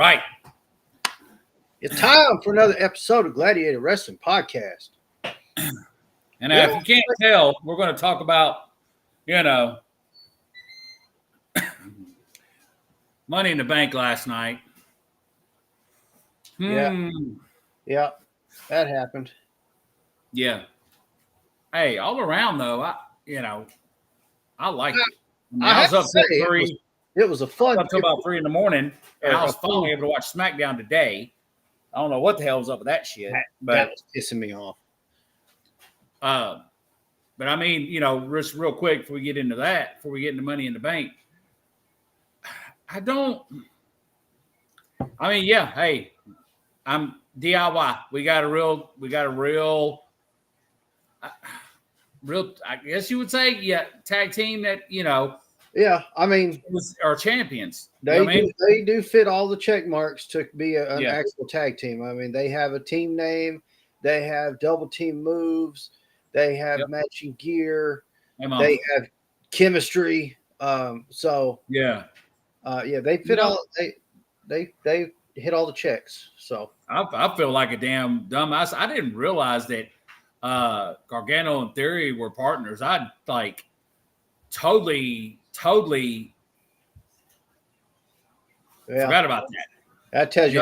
right. It's time for another episode of Gladiator Wrestling Podcast. And if you can't tell, we're going to talk about, Money in the Bank last night. Yeah, that happened. Yeah. Hey, all around though, I liked it. I was up till 3. It was a fun. Up till about 3 in the morning, and I was finally able to watch SmackDown today. I don't know what the hell was up with that shit, but that was pissing me off. But I mean, just real quick before we get into that, before we get into Money in the Bank, hey, I'm DIY. We got a real, I guess you would say, tag team that, Yeah, I mean, are champions. They do fit all the check marks to be an actual tag team. I mean, they have a team name, they have double team moves, they have matching gear, they have chemistry. They fit all. They hit all the checks. So I feel like a damn dumbass. I didn't realize that Gargano and Theory were partners. I totally forgot about that. That tells you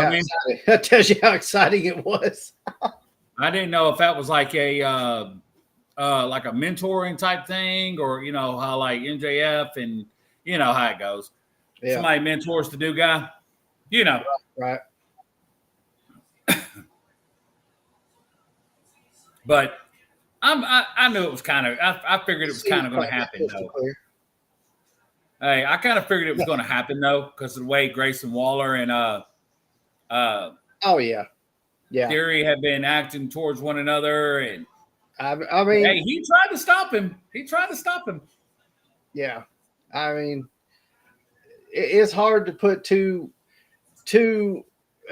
that tells you how exciting it was. I didn't know if that was like a mentoring type thing, or how like MJF and how it goes. Yeah. Somebody mentors the new guy. Right. But I knew it was kind of. I figured it was kind of going to happen though. Hey, I kind of figured it was going to happen though, because of the way Grayson Waller and Theory have been acting towards one another, and I mean, hey, he tried to stop him. Yeah, I mean, it's hard to put two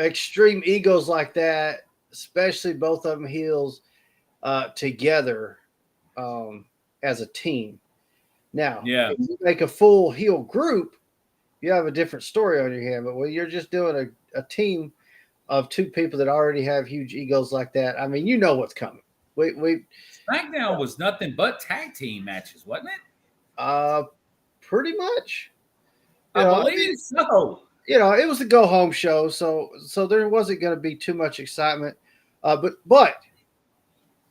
extreme egos like that, especially both of them heels, together as a team. Now, if you make a full heel group, you have a different story on your hand. But when you're just doing a team of two people that already have huge egos like that, I mean, you know what's coming. SmackDown was nothing but tag team matches, wasn't it? Pretty much. I believe so. It was a go home show, so there wasn't going to be too much excitement. But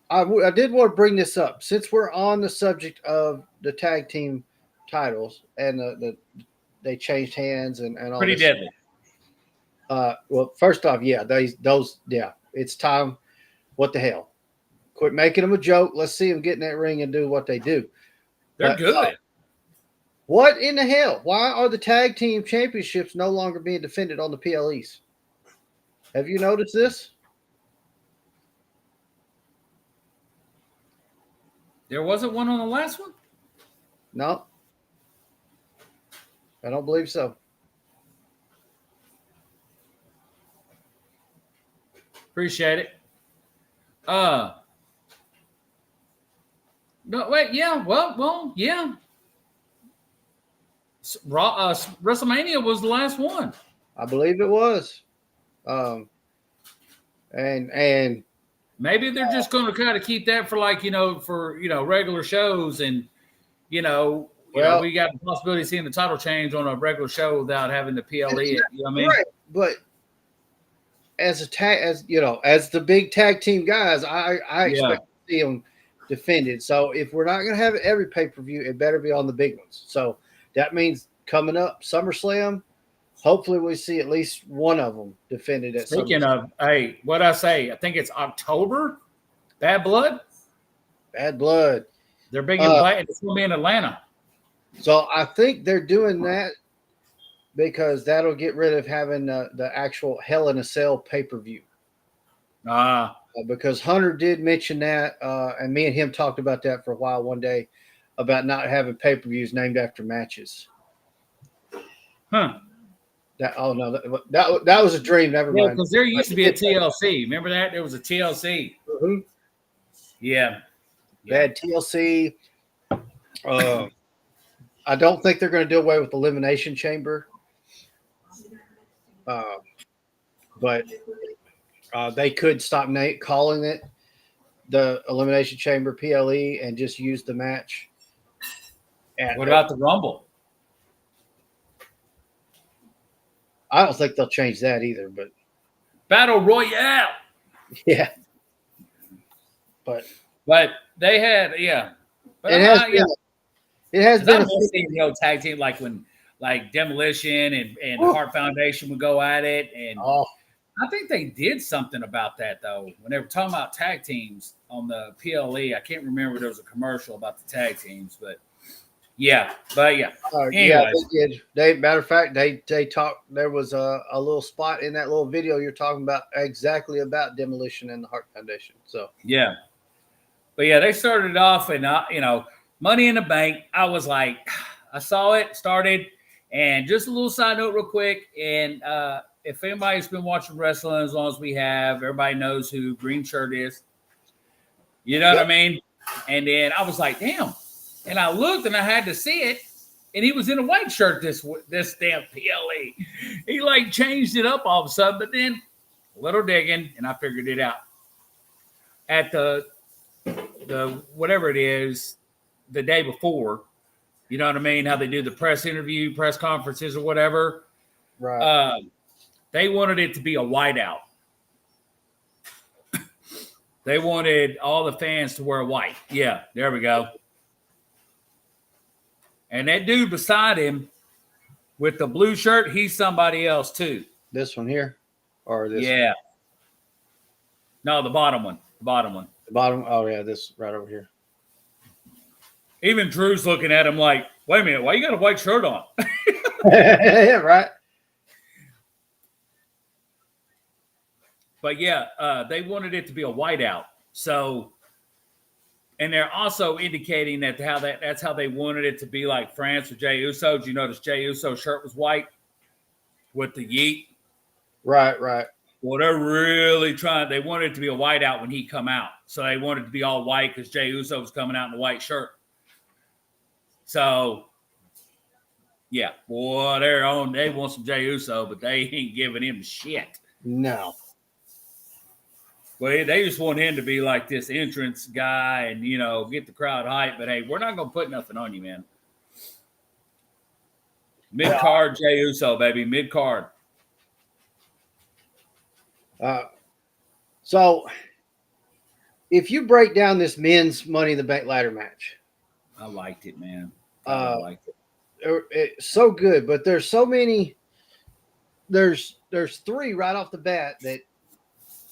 I did want to bring this up since we're on the subject of the tag team titles and they changed hands and all. Pretty deadly. Well, first off, it's time. What the hell? Quit making them a joke. Let's see them get in that ring and do what they do. They're good. What in the hell? Why are the tag team championships no longer being defended on the PLEs? Have you noticed this? There wasn't one on the last one? No. I don't believe so. Appreciate it. No, wait, yeah. Well, yeah. WrestleMania was the last one. I believe it was. And maybe they're just going to kind of keep that for regular shows, and we got the possibility of seeing the title change on a regular show without having the PLE. You know what I mean? Right. But as the big tag team guys, I expect to see them defended. So if we're not going to have it every pay-per-view, it better be on the big ones. So that means coming up SummerSlam, hopefully we see at least one of them defended at Speaking of, hey, what'd I say? I think it's October. Bad Blood. They're big in it's going to be in Atlanta. So I think they're doing that because that'll get rid of having the actual Hell in a Cell pay-per-view. Because Hunter did mention that, and me and him talked about that for a while one day about not having pay-per-views named after matches. Huh. That was a dream. Never mind. Because there used to be a TLC. Remember that? There was a TLC. Mm-hmm. Yeah. They had TLC. I don't think they're going to do away with Elimination Chamber. but they could stop calling it the Elimination Chamber PLE and just use the match. What about the Rumble? I don't think they'll change that either, but Battle Royale. Yeah. But they had, But it has been a tag team like when Demolition and Heart Foundation would go at it, and I think they did something about that though when they were talking about tag teams on the PLE. I can't remember, there was a commercial about the tag teams, but yeah. Yeah, they did. Matter of fact, they talked. There was a little spot in that little video you're talking about exactly about Demolition and the Heart Foundation. So yeah, but yeah, they started off and Money in the Bank. I was like, I saw it started, and just a little side note, real quick. And if anybody's been watching wrestling as long as we have, everybody knows who Green Shirt is. You know what I mean? And then I was like, damn. And I looked and I had to see it. And he was in a white shirt this damn PLE. He changed it up all of a sudden. But then a little digging and I figured it out. At the whatever it is, the day before, you know what I mean? How they do the press conferences or whatever. Right. They wanted it to be a whiteout. They wanted all the fans to wear white. Yeah, there we go. And that dude beside him with the blue shirt, he's somebody else too. This one here? Or this one? No, the bottom one. The bottom? Oh, yeah, this right over here. Even Drew's looking at him like, wait a minute, why you got a white shirt on? Yeah, right. But yeah, they wanted it to be a whiteout. So, and they're also indicating that's how they wanted it to be like France or Jey Uso. Did you notice Jey Uso's shirt was white with the yeet? Right. Well, they're really trying. They wanted it to be a whiteout when he come out. So they wanted it to be all white because Jey Uso was coming out in a white shirt. So, yeah, boy, they want some Jey Uso, but they ain't giving him shit. No. Well, they just want him to be like this entrance guy and, get the crowd hyped. But, hey, we're not going to put nothing on you, man. Mid-card Jey Uso, baby. Mid-card. So, if you break down this men's Money in the Bank ladder match. I liked it, man. I liked it. It's so good, but there's so many. There's three right off the bat that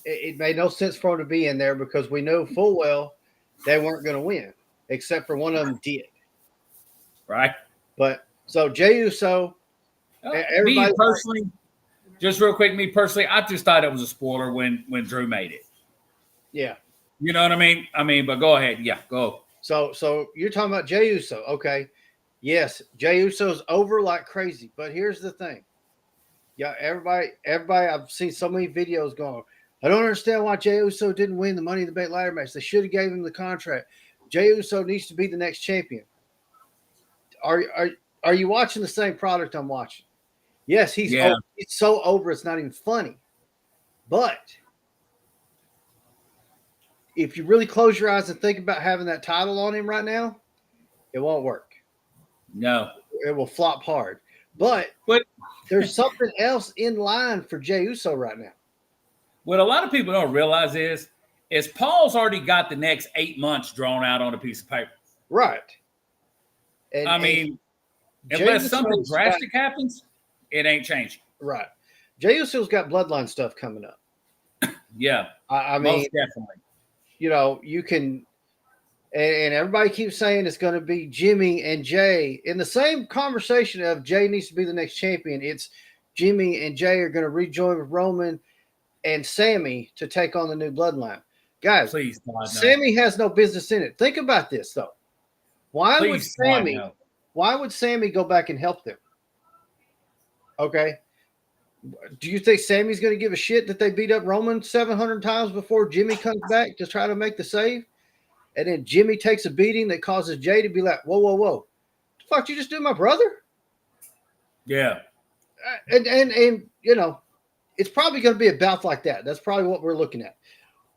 it made no sense for them to be in there because we know full well they weren't going to win, except for one of them did. Right. But so Jey Uso, everybody me personally, just real quick, I just thought it was a spoiler when Drew made it. Yeah. You know what I mean? But go ahead. Yeah, go. So you're talking about Jey Uso. Okay. Yes, Jey Uso's over like crazy. But here's the thing. Yeah, everybody, I've seen so many videos going, I don't understand why Jey Uso didn't win the Money in the Bank ladder match. They should have gave him the contract. Jey Uso needs to be the next champion. Are you watching the same product I'm watching? Yes, he's so over it's not even funny. But if you really close your eyes and think about having that title on him right now, it won't work. No. It will flop hard. But there's something else in line for Jey Uso right now. What a lot of people don't realize is Paul's already got the next 8 months drawn out on a piece of paper. Right. Unless something drastic happens, it ain't changing. Right. Jey Uso's got Bloodline stuff coming up. Yeah. I mean, most definitely. You can, and everybody keeps saying it's going to be Jimmy and Jay. In the same conversation of Jay needs to be the next champion, it's Jimmy and Jay are going to rejoin with Roman and Sammy to take on the new Bloodline. Guys, please, God, no. Sammy has no business in it. Think about this, though. Why would Sammy go back and help them? Okay. Do you think Sammy's going to give a shit that they beat up Roman 700 times before Jimmy comes back to try to make the save? And then Jimmy takes a beating that causes Jay to be like, whoa. What the fuck you just do, my brother? Yeah. And it's probably going to be a bout like that. That's probably what we're looking at.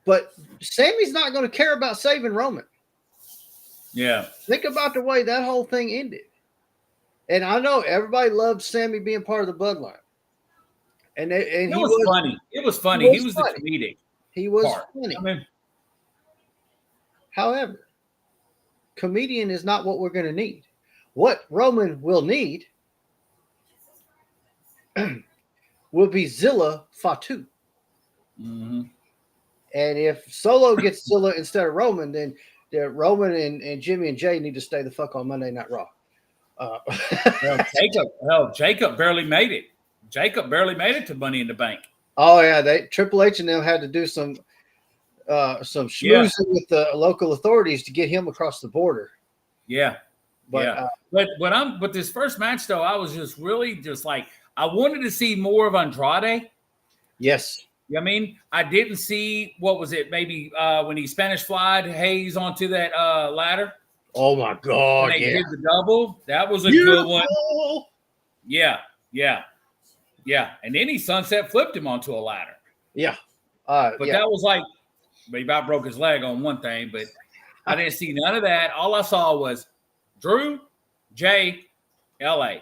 But Sammy's not going to care about saving Roman. Yeah. Think about the way that whole thing ended. And I know everybody loved Sammy being part of the Bloodline. And he was funny. It was funny. He was the comedic. He was funny. I mean, however, comedian is not what we're going to need. What Roman will need will be Zilla Fatu. Mm-hmm. And if Solo gets Zilla instead of Roman, then Roman and Jimmy and Jay need to stay the fuck on Monday Night Raw. Jacob barely made it. Jacob barely made it to Money in the Bank. Oh yeah, Triple H and them had to do some schmoozing with the local authorities to get him across the border. Yeah, but this first match though, I was just really just like I wanted to see more of Andrade. Yes. I mean, I didn't see what was it? Maybe when he Spanish flied Hayes onto that ladder. Oh my God! They did the double. That was a good one. Yeah. And then he sunset flipped him onto a ladder. Yeah. That was like, he about broke his leg on one thing, but I didn't see none of that. All I saw was Drew, Jay, LA,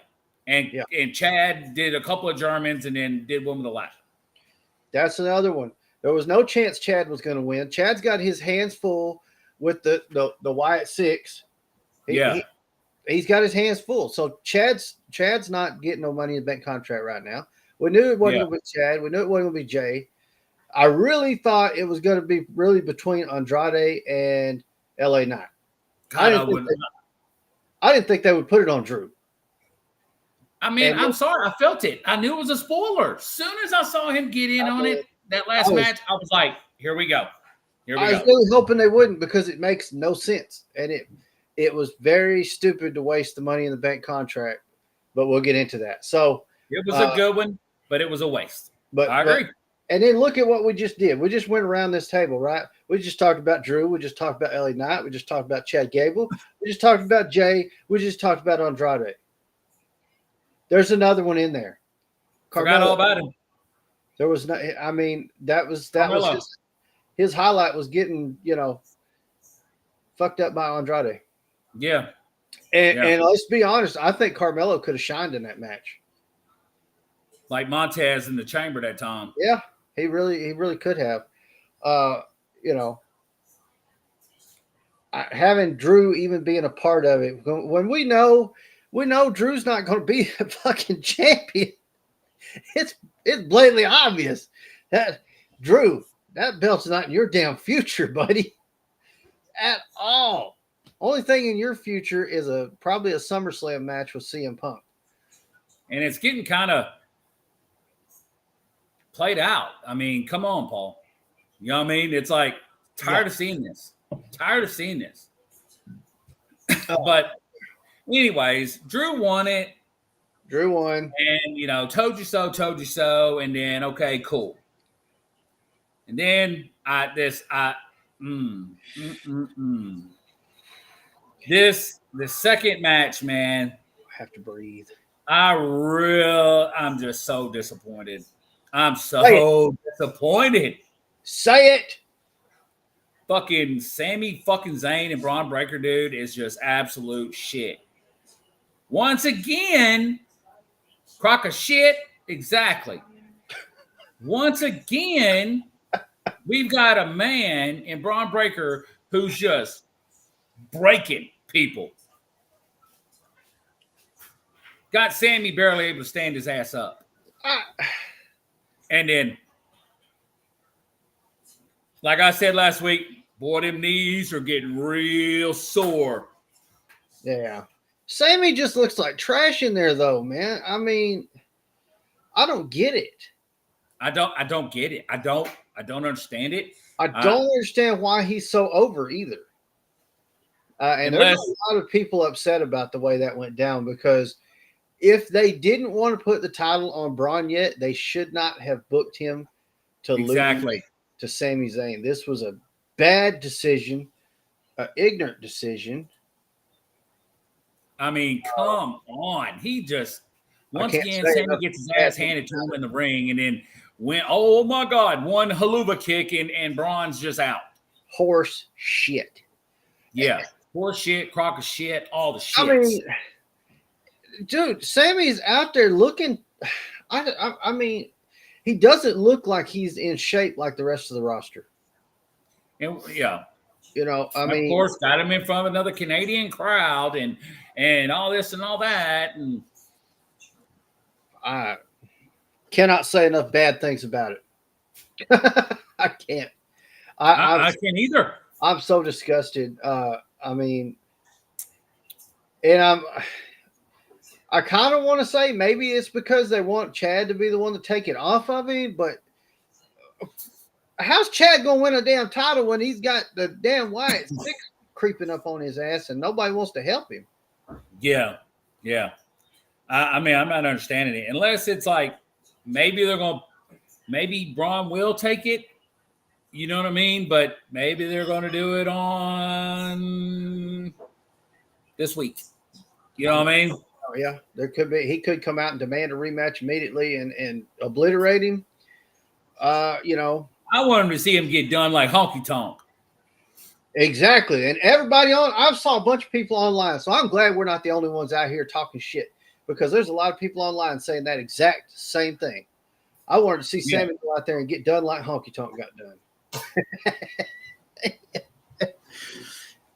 and Chad did a couple of Germans and then did one with the ladder. That's another one. There was no chance Chad was going to win. Chad's got his hands full with the Wyatt Six. He's got his hands full. So Chad's not getting no Money in the Bank contract right now. We knew it wasn't going to be Chad. We knew it wasn't going to be Jay. I really thought it was going to be really between Andrade and LA Knight. I didn't think they would put it on Drew. I mean, I'm sorry. I felt it. I knew it was a spoiler. As soon as I saw him get in on it, that last match, I was like, here we go. I was really hoping they wouldn't because it makes no sense. And it was very stupid to waste the Money in the Bank contract, but we'll get into that. So it was a good one, but it was a waste. But I agree. And then look at what we just did. We just went around this table, right? We just talked about Drew. We just talked about LA Knight. We just talked about Chad Gable. We just talked about Jay. We just talked about Andrade. There's another one in there. Forgot all about him. There was no. I mean, that was his highlight was getting fucked up by Andrade. Yeah. And let's be honest, I think Carmelo could have shined in that match. Like Montez in the chamber that time. Yeah, he really could have. Having Drew even being a part of it, when we know Drew's not going to be a fucking champion, it's blatantly obvious that Drew, that belt's not in your damn future, buddy, at all. Only thing in your future is probably a SummerSlam match with CM Punk. And it's getting kind of played out. I mean, come on, Paul. You know what I mean? It's like tired of seeing this. But anyways, Drew won it. Drew won. And, told you so. And then, okay, cool. And then the second match, man. I have to breathe. I'm just so disappointed. I'm so disappointed. Say it. Fucking Sami fucking Zayn and Braun Breaker, dude, is just absolute shit. Once again, crock of shit. Exactly. Once again, we've got a man in Braun Breaker who's just breaking people. Got Sammy barely able to stand his ass up. And then, like I said last week, boy, them knees are getting real sore. Yeah. Sammy just looks like trash in there, though, man. I mean, I don't get it. I don't get it. I don't understand it. I don't understand why he's so over either. And there's a lot of people upset about the way that went down because if they didn't want to put the title on Braun yet, they should not have booked him to lose to Sami Zayn. This was a bad decision, an ignorant decision. I mean, come on. He just, once again, Sami gets his ass handed to him in the ring, and then went, oh my God, one haluva kick and Braun's just out. Horse shit. Yeah. Horse shit, crock of shit, all the shit. I mean, dude, Sammy's out there looking. I mean, he doesn't look like he's in shape like the rest of the roster. And, yeah. You know, I mean, of course, got him in front of another Canadian crowd and all this and all that. And I cannot say enough bad things about it. I can't. I can't either. I'm so disgusted. I mean, and I kind of want to say maybe it's because they want Chad to be the one to take it off of him, but how's Chad going to win a damn title when he's got the damn Wyatt Six creeping up on his ass and nobody wants to help him? Yeah. I mean, I'm not understanding it. Unless it's like maybe Braun will take it. You know what I mean? But maybe they're going to do it on this week. You know what I mean? Oh, yeah. There could be. He could come out and demand a rematch immediately and obliterate him. You know. I want him to see him get done like Honky Tonk. Exactly. And everybody I've saw a bunch of people online. So I'm glad we're not the only ones out here talking shit, because there's a lot of people online saying that exact same thing. I wanted to see Sammy go out there and get done like Honky Tonk got done.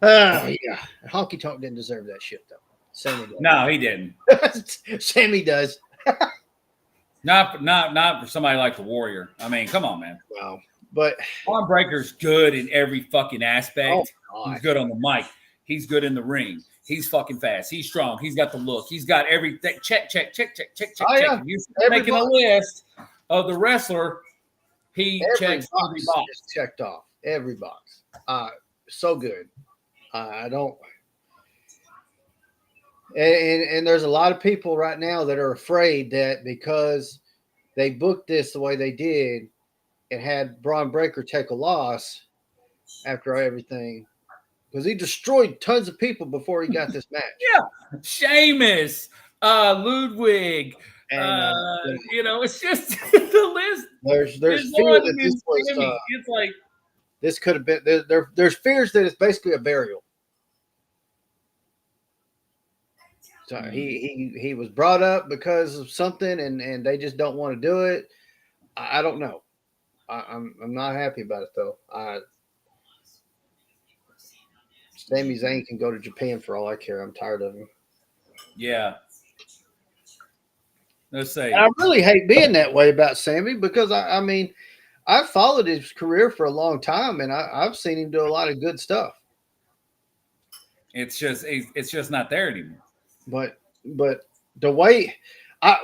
Yeah. Honky Tonk didn't deserve that shit though. Sammy does. No, he didn't. Sammy does. Not for somebody like the Warrior. I mean, come on, man. Wow. But Braun Breaker's good in every fucking aspect. Oh, he's good on the mic. He's good in the ring. He's fucking fast. He's strong. He's got the look. He's got everything. Check. Yeah. You're making a list of the wrestler. He checks every box. Checked off every box. So good. I don't. And there's a lot of people right now that are afraid that because they booked this the way they did and had Braun Breaker take a loss after everything, because he destroyed tons of people before he got this match. Yeah, Sheamus, Ludwig. And, you know, it's just the list. There's fear that this was. It's like this could have been. There's fears that it's basically a burial. So he was brought up because of something, and they just don't want to do it. I don't know. I'm not happy about it though. Sami Zayn can go to Japan for all I care. I'm tired of him. Yeah. Let's say. And I really hate being that way about Sami, because I mean, I've followed his career for a long time, and I've seen him do a lot of good stuff. It's just not there anymore. But the way,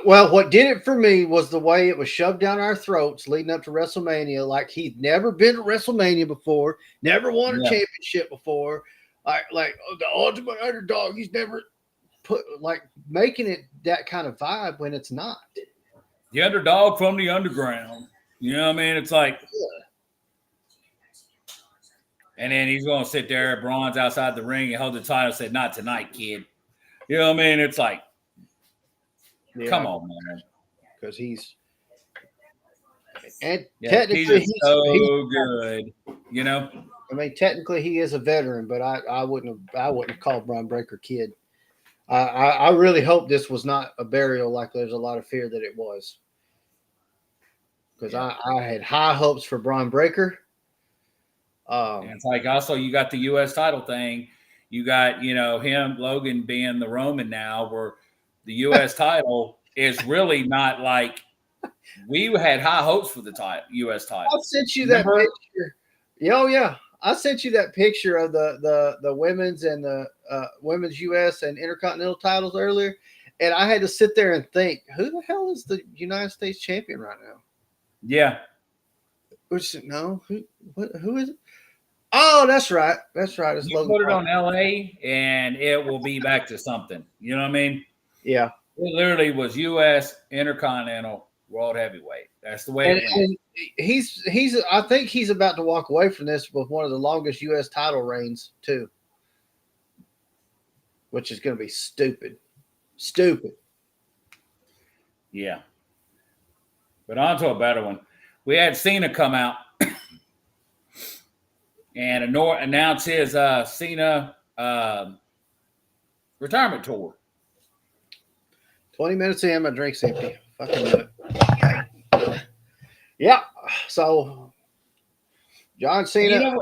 what did it for me was the way it was shoved down our throats leading up to WrestleMania. Like he'd never been to WrestleMania before, never won a championship before. Like the ultimate underdog. He's never making it that kind of vibe when it's not. The underdog from the underground. You know what I mean? It's like, and then he's going to sit there, Braun's outside the ring and hold the title and say, "Not tonight, kid." You know what I mean? It's like, come on, man. Because technically he's so good. You know? I mean, technically he is a veteran, but I wouldn't have called Braun Breaker kid. I really hope this was not a burial like there's a lot of fear that it was. Because I had high hopes for Braun Breaker. It's like also you got the U.S. title thing. You got, him, Logan being the Roman now, where the U.S. title is really not like we had high hopes for the U.S. title. I sent you that picture. Oh, yeah. I sent you that picture of the women's and the women's U.S. and Intercontinental titles earlier, and I had to sit there and think, who the hell is the United States champion right now? Yeah. Who is it? Oh, that's right. That's right. It's Logan. Put it on LA and it will be back to something. You know what I mean? Yeah. It literally was U.S. Intercontinental World Heavyweight. That's the way it went. And he's I think he's about to walk away from this with one of the longest U.S. title reigns too, which is going to be stupid. Yeah. But on to a better one. we had Cena come out and announce his Cena retirement tour. 20 minutes in, my drink's empty. Fucking do it. Yeah. So John Cena.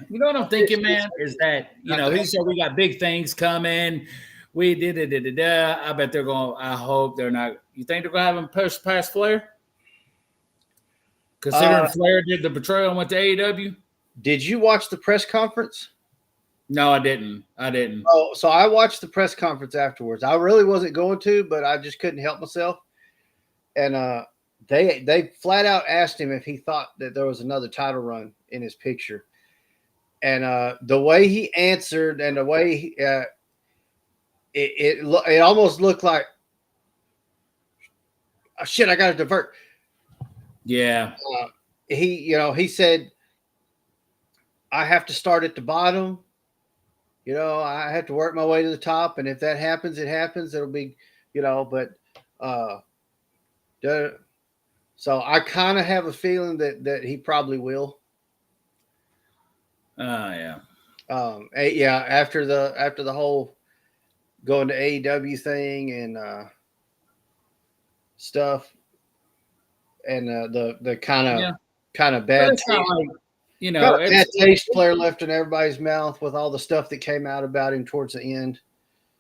You know what I'm thinking, man, is that he said we got big things coming. We did it. I bet they're going. I hope they're not. You think they're going to have him push past Flair? Considering Flair did the betrayal and went to AEW. Did you watch the press conference? No, I didn't. Oh, so I watched the press conference afterwards. I really wasn't going to, but I just couldn't help myself. And they flat out asked him if he thought that there was another title run in his picture. And the way he answered and the way it almost looked like, oh, shit, I got to divert. Yeah. He said, I have to start at the bottom. I have to work my way to the top. And if that happens, it happens. It'll be, but so I kind of have a feeling that he probably will. Yeah. After the whole going to AEW thing and stuff, and the kind of bad taste, bad taste Flair left in everybody's mouth with all the stuff that came out about him towards the end.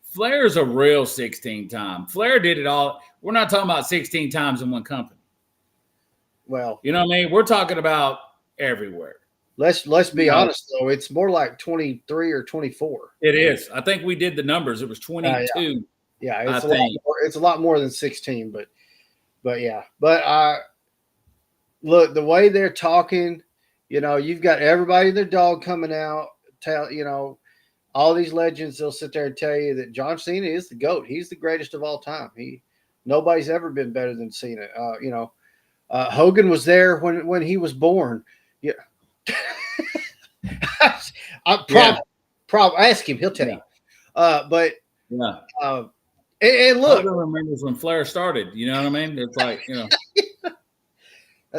Flair's a real 16-time. Flair did it all. We're not talking about 16 times in one company. Well, you know what I mean? We're talking about everywhere. Let's be honest, though. It's more like 23 or 24. It is. I think we did the numbers. It was 22. Yeah, it's a lot more than 16, but yeah. But look, the way they're talking, you've got everybody and their dog coming out, all these legends, they'll sit there and tell you that John Cena is the GOAT. He's the greatest of all time. Nobody's ever been better than Cena. Hogan was there when he was born. Yeah. Ask him, he'll tell you. But yeah. And look, I don't remember when Flair started. You know what I mean? It's like,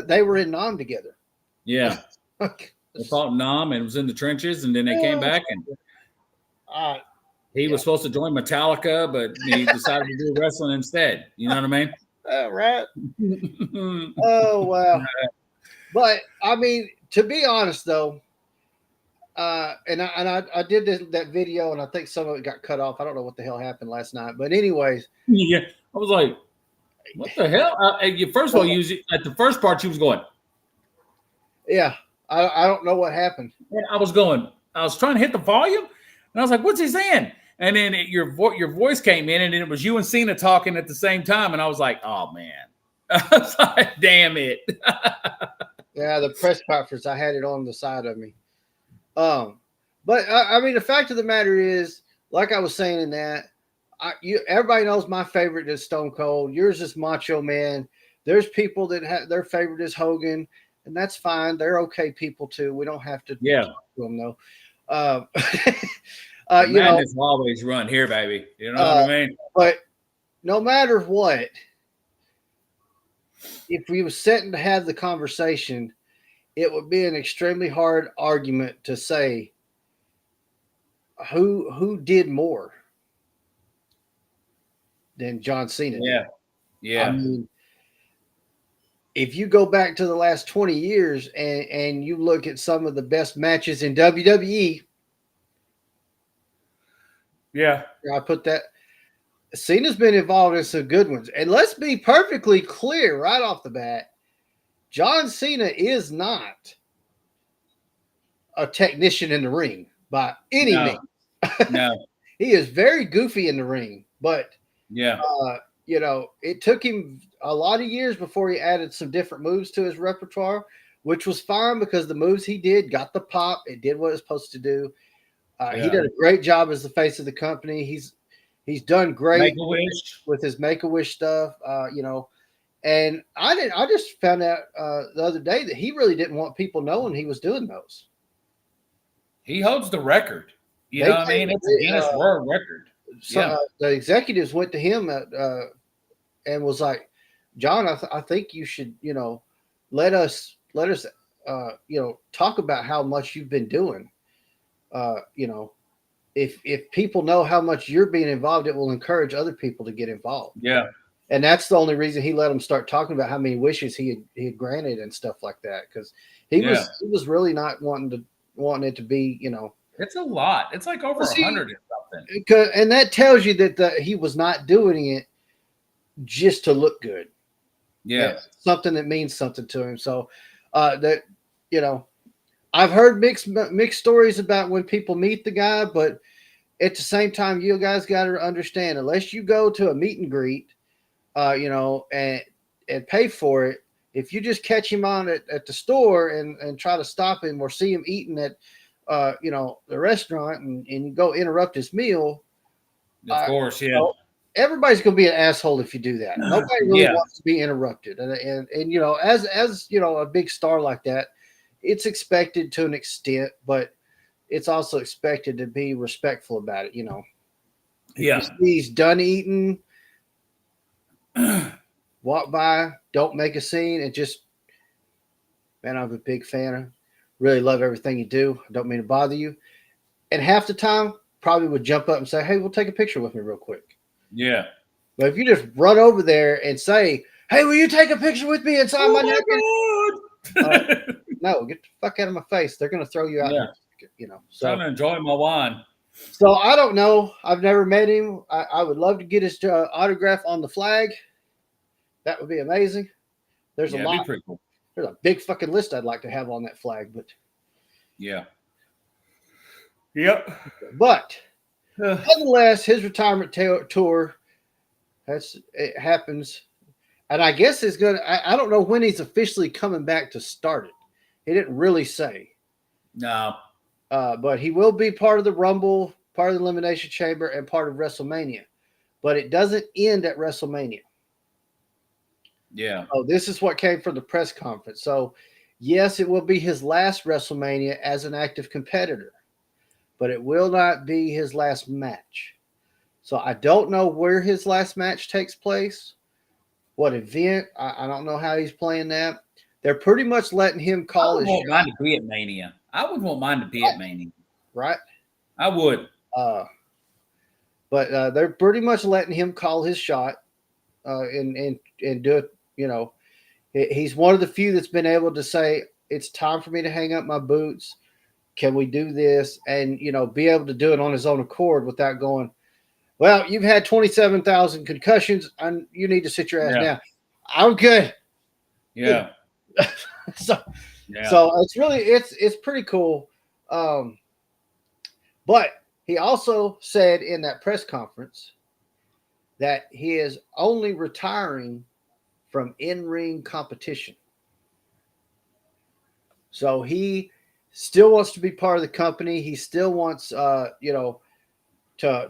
they were in Nam together. Yeah. They fought in Nam and was in the trenches, and then they came back and he was supposed to join Metallica, but he decided to do wrestling instead. You know what I mean? Right. Oh, wow. But I mean, to be honest, though, and I did that video, and I think some of it got cut off. I don't know what the hell happened last night, but anyways, yeah, I was like, "What the hell?" First of all, at the first part, she was going, "Yeah, I don't know what happened." And I was trying to hit the volume, and I was like, "What's he saying?" And then your voice came in, and then it was you and Cena talking at the same time, and I was like, "Oh man." I was like, damn it. Yeah, the press conference, I had it on the side of me. But I mean, the fact of the matter is, like I was saying in that, everybody knows my favorite is Stone Cold. Yours is Macho Man. There's people that have their favorite is Hogan, and that's fine. They're okay people too. We don't have to talk to them though. Madness will always run here, baby. You know what I mean? But no matter what, if we were sitting to have the conversation, it would be an extremely hard argument to say who did more than John Cena did. Yeah. I mean, if you go back to the last 20 years and you look at some of the best matches in WWE, I put that. Cena's been involved in some good ones. And let's be perfectly clear right off the bat, John Cena is not a technician in the ring by any means. No. He is very goofy in the ring, but it took him a lot of years before he added some different moves to his repertoire, which was fine because the moves he did got the pop. It did what it was supposed to do. He did a great job as the face of the company. He's done great with his Make-A-Wish stuff, And I just found out the other day that he really didn't want people knowing he was doing those. He holds the record. You know what I mean? It's a Guinness World Record. The executives went to him and was like, John, I think you should, let us talk about how much you've been doing. If people know how much you're being involved, it will encourage other people to get involved. Yeah. And that's the only reason he let them start talking about how many wishes he had granted and stuff like that. Because he was really not wanting it to be, It's a lot. It's like over 100 or something. And that tells you that he was not doing it just to look good. Yeah. That's something that means something to him. So I've heard mixed stories about when people meet the guy, but at the same time, you guys got to understand, unless you go to a meet and greet, and pay for it, if you just catch him on at the store and try to stop him or see him eating at, the restaurant and you go interrupt his meal. Of course, yeah. Everybody's going to be an asshole if you do that. Nobody really wants to be interrupted. And as a big star like that, it's expected to an extent, but it's also expected to be respectful about it. If you see he's done eating, walk by, don't make a scene, and just, man, I'm a big fan of, really love everything you do. I don't mean to bother you. And half the time, probably would jump up and say, hey, we'll take a picture with me real quick. Yeah. But if you just run over there and say, hey, will you take a picture with me inside my napkin? No, get the fuck out of my face. They're going to throw you out. Yeah. So trying to enjoy my wine. So I don't know. I've never met him. I would love to get his autograph on the flag. That would be amazing. There's a lot. Pretty cool. There's a big fucking list I'd like to have on that flag, but yeah. Yep. But nonetheless, his retirement tour, it happens, and I guess it's gonna. I don't know when he's officially coming back to start it. He didn't really say. No. But he will be part of the Rumble, part of the Elimination Chamber, and part of WrestleMania. But it doesn't end at WrestleMania. Yeah. Oh, this is what came from the press conference. So, yes, it will be his last WrestleMania as an active competitor, but it will not be his last match. So, I don't know where his last match takes place, what event. I don't know how he's playing that. They're pretty much letting him call his shot. I wouldn't want mine to be at Mania. I would want mine to be at Mania. Right? I would. But they're pretty much letting him call his shot and do it. He's one of the few that's been able to say, it's time for me to hang up my boots. Can we do this? And, be able to do it on his own accord without going, well, you've had 27,000 concussions and you need to sit your ass down. I'm good. Yeah. So it's really, it's pretty cool. But he also said in that press conference that he is only retiring from in-ring competition. So he still wants to be part of the company. He still wants, to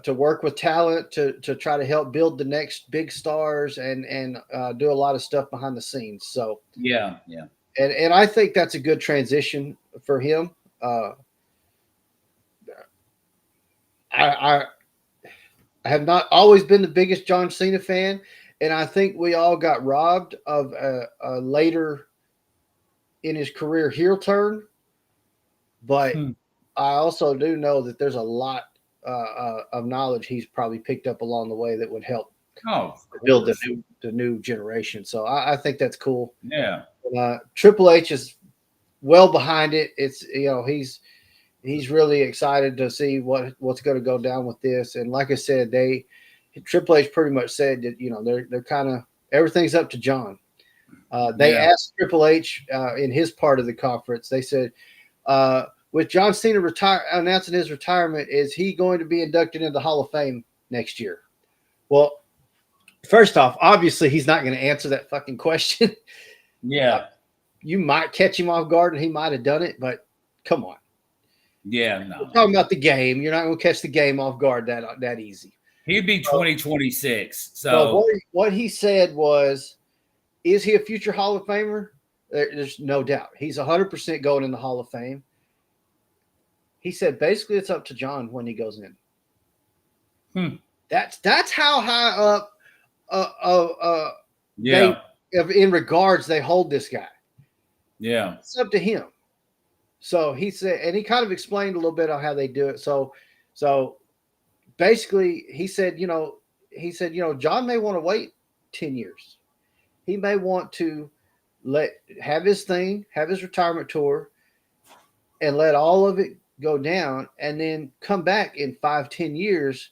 work with talent to try to help build the next big stars and do a lot of stuff behind the scenes. So yeah. And I think that's a good transition for him. I have not always been the biggest John Cena fan, and I think we all got robbed of a later in his career heel turn. But I also do know that there's a lot of knowledge he's probably picked up along the way that would help build the new generation. So I think that's cool. Yeah. Triple H is well behind it. It's he's really excited to see what's going to go down with this. And like I said, Triple H pretty much said that they're kind of everything's up to John. They asked Triple H in his part of the conference. They said, with John Cena announcing his retirement, is he going to be inducted into the Hall of Fame next year? Well, first off, obviously he's not going to answer that fucking question. Yeah. You might catch him off guard and he might have done it, but come on. Yeah, no. We're talking about the game. You're not going to catch the game off guard that easy. He'd be 2026. So what he said was, is he a future Hall of Famer? There's no doubt. He's 100% going in the Hall of Fame. He said basically it's up to John when he goes in. That's how high up in regards they hold this guy. Yeah. It's up to him. So he said, and he kind of explained a little bit on how they do it. So basically he said, John may want to wait 10 years. He may want to have his thing, have his retirement tour, and let all of it go down, and then come back in 5-10 years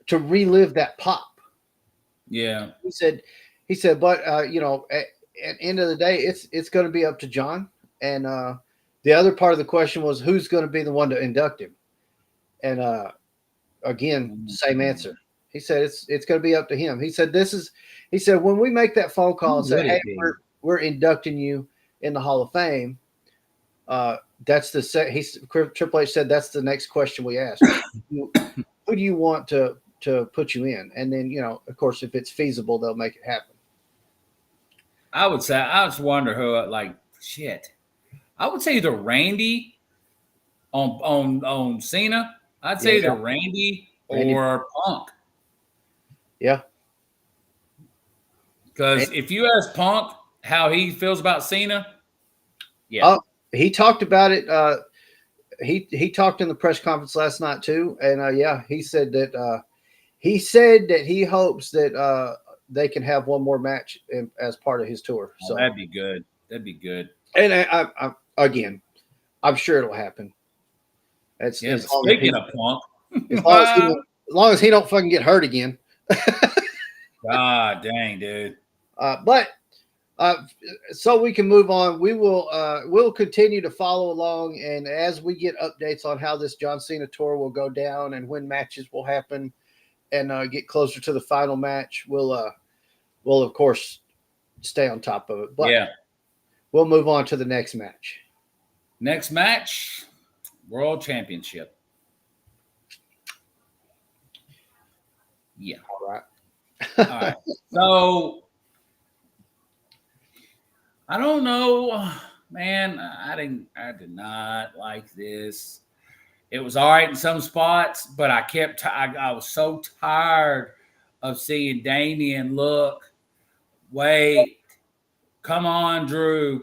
to relive that pop. Yeah. He said, but at the end of the day, it's going to be up to John. And the other part of the question was, who's going to be the one to induct him? And again, same answer. He said it's going to be up to him. He said when we make that phone call and say, hey, we're inducting you in the Hall of Fame, that's Triple H said that's the next question we ask. Who do you want to put you in? And then, of course, if it's feasible, they'll make it happen. I just wonder who, shit. I would say either Randy on Cena. I'd say either Randy or Punk. Yeah. Because if you ask Punk how he feels about Cena, yeah. He talked about it. He talked in the press conference last night too, and he said that he hopes that they can have one more match as part of his tour. So that'd be good. That'd be good. And I'm sure it'll happen. Speaking of Punk, as long as he don't fucking get hurt again. God dang, dude. So we can move on. We'll continue to follow along, and as we get updates on how this John Cena tour will go down and when matches will happen, and get closer to the final match, we'll of course stay on top of it. But we'll move on to the next match. Next match, World Championship. Yeah. All right. All right. So I don't know, man. I did not like this. It was all right in some spots, but I was so tired of seeing Damian wait, come on, Drew.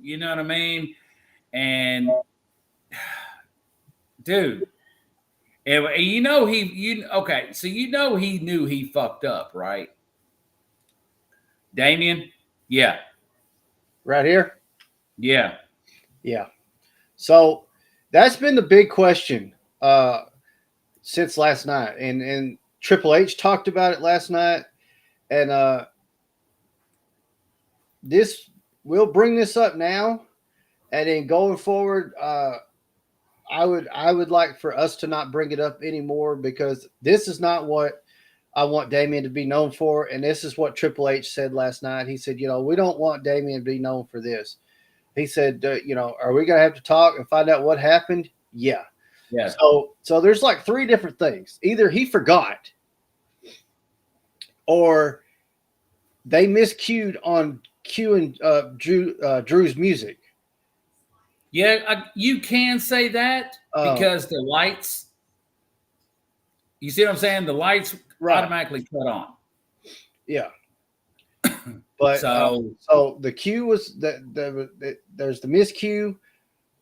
You know what I mean? And dude, he knew he fucked up, right? Damian? Yeah. Right here? Yeah. Yeah. So that's been the big question since last night. And Triple H talked about it last night. And we'll bring this up now. And then going forward, I would like for us to not bring it up anymore, because this is not what I want Damian to be known for. And this is what Triple H said last night. He said, we don't want Damian to be known for this. He said, are we going to have to talk and find out what happened? Yeah. Yeah. So there's like 3 different things. Either he forgot, or they miscued on cueing Drew's music. Yeah, you can say that because the lights. You see what I'm saying? The lights automatically cut on. Yeah. But so the cue was there's the miscue,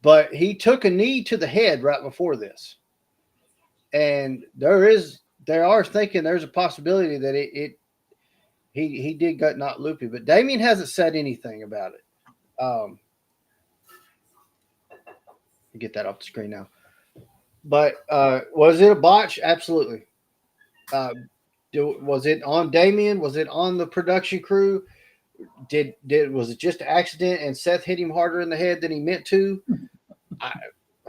but he took a knee to the head right before this, and they are thinking there's a possibility that he did gut not loopy, but Damian hasn't said anything about it. Get that off the screen now. But was it a botch? Absolutely. Was it on Damian? Was it on the production crew? Was it just an accident and Seth hit him harder in the head than he meant to?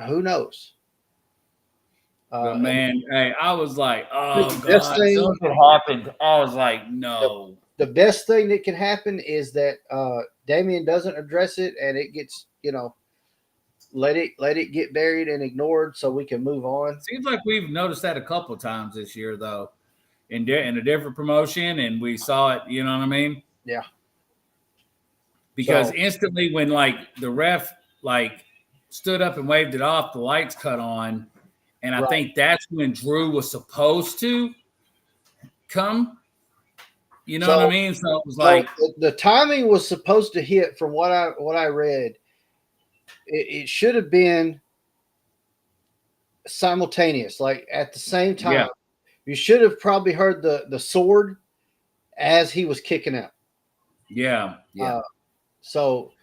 Who knows? Man, hey, I was like, oh God, something happened. I was like, no. The best thing that can happen is that Damian doesn't address it, and it gets, let it get buried and ignored so we can move on. Seems like we've noticed that a couple of times this year, though, in a different promotion, and we saw it. You know what I mean? Yeah. Because instantly, when the ref stood up and waved it off, the lights cut on, and I think that's when Drew was supposed to come. You know what I mean? So it was the timing was supposed to hit from what I read. It should have been simultaneous, like at the same time. Yeah. You should have probably heard the sword as he was kicking out. Yeah. Yeah. So,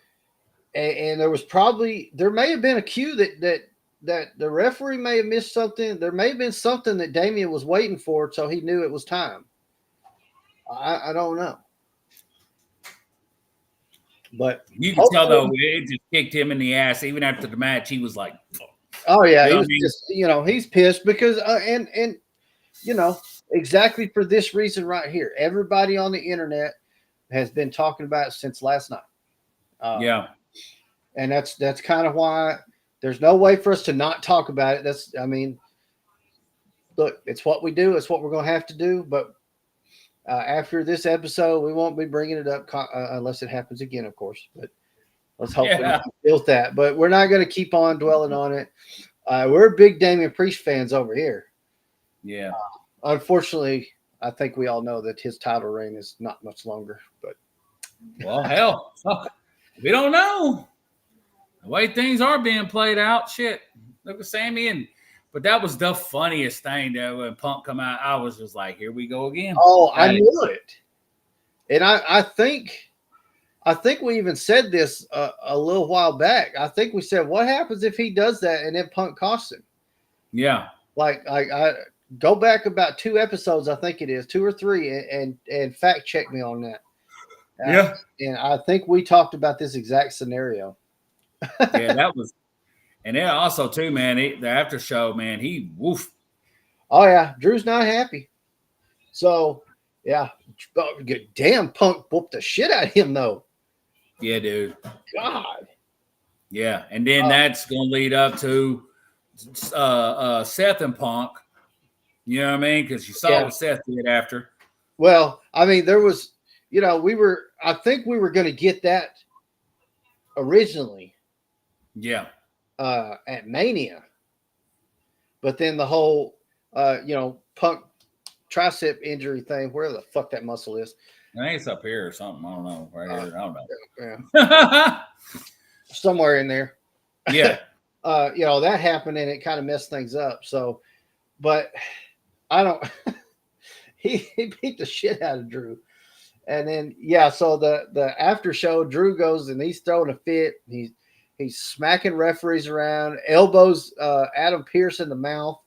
and there may have been a cue that the referee may have missed something. There may have been something that Damien was waiting for, so he knew it was time. I don't know. But you can tell though, it just kicked him in the ass. Even after the match, he was like, "Oh yeah, he was just, he's pissed because and exactly for this reason right here. Everybody on the internet has been talking about it since last night. Yeah, and that's kind of why there's no way for us to not talk about it. Look, it's what we do. It's what we're going to have to do. But after this episode, we won't be bringing it up unless it happens again, of course. But let's hope we don't deal with that. But we're not going to keep on dwelling on it. We're big Damian Priest fans over here. Yeah. Unfortunately, I think we all know that his title reign is not much longer. But well, hell, we don't know. The way things are being played out, shit. Look at Sammy but that was the funniest thing that when Punk come out, I was just like, here we go again. Oh, I knew it. And I think we even said this a little while back. I think we said, what happens if he does that and then Punk costs him? Yeah. Like I go back about 2 episodes, I think it is 2 or 3, and fact check me on that. Yeah. And I think we talked about this exact scenario. Yeah, that was. And then also too, man, the after show, man, he woof. Oh yeah, Drew's not happy. So yeah, damn, Punk whooped the shit out of him though. Yeah, dude. God. Yeah, and then that's gonna lead up to Seth and Punk. You know what I mean? Because you saw what Seth did after. Well, I mean, there was, I think we were going to get that originally. Yeah. At Mania. But then the whole, Punk tricep injury thing, where the fuck that muscle is. I think it's up here or something. I don't know. Right here. I don't know. Yeah. Somewhere in there. Yeah. That happened and it kind of messed things up. So, but I don't, he beat the shit out of Drew. And then, so the after show, Drew goes and he's throwing a fit. He's smacking referees around, elbows Adam Pearce in the mouth.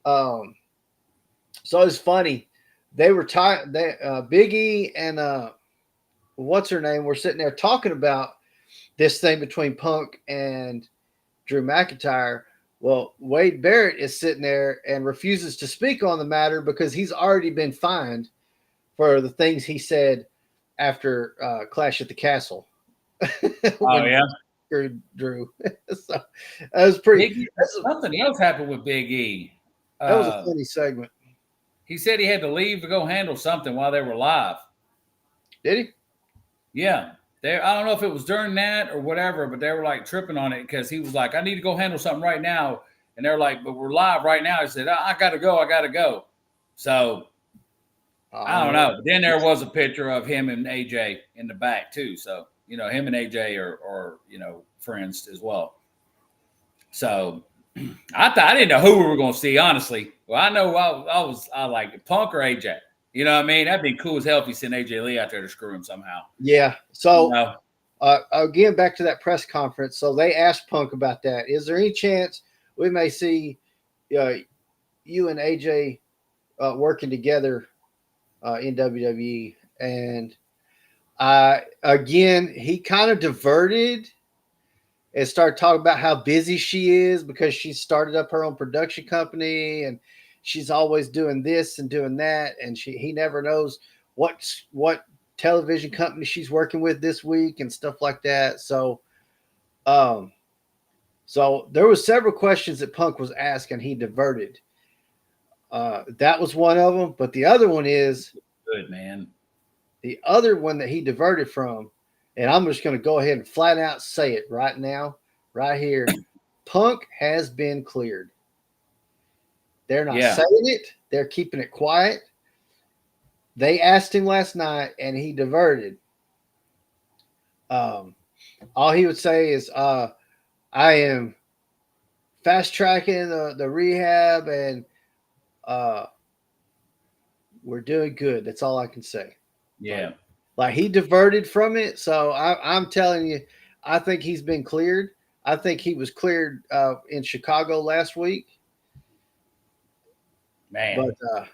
So it's funny. They were Big E and what's her name were sitting there talking about this thing between Punk and Drew McIntyre. Well, Wade Barrett is sitting there and refuses to speak on the matter because he's already been fined for the things he said after Clash at the Castle. Oh yeah. Drew. So that was pretty. Something else happened with Big E. That was a funny segment. He said he had to leave to go handle something while they were live. Did he? Yeah. I don't know if it was during that or whatever, but they were like tripping on it because he was like, I need to go handle something right now. And they're like, but we're live right now. He said, I got to go. So I don't know. But then there was a picture of him and AJ in the back too. So, him and AJ are friends as well. So I didn't know who we were going to see, honestly. Well, I know I like Punk or AJ. You know what I mean? That'd be cool as hell if you sent AJ Lee out there to screw him somehow. Yeah. So again, back to that press conference. So they asked Punk about that. Is there any chance we may see you and AJ working together in WWE? And again, he kind of diverted and started talking about how busy she is because she started up her own production company and she's always doing this and doing that. And he never knows what television company she's working with this week and stuff like that. So, so there was several questions that Punk was asking. He diverted. That was one of them. But the other one is good, man. The other one that he diverted from, and I'm just going to go ahead and flat out say it right now, right here. Punk has been cleared. They're not saying it. They're keeping it quiet. They asked him last night, and he diverted. All he would say is, "I am fast tracking the rehab, and we're doing good." That's all I can say. Yeah. Like he diverted from it. So I'm telling you, I think he's been cleared. I think he was cleared in Chicago last week. Man. But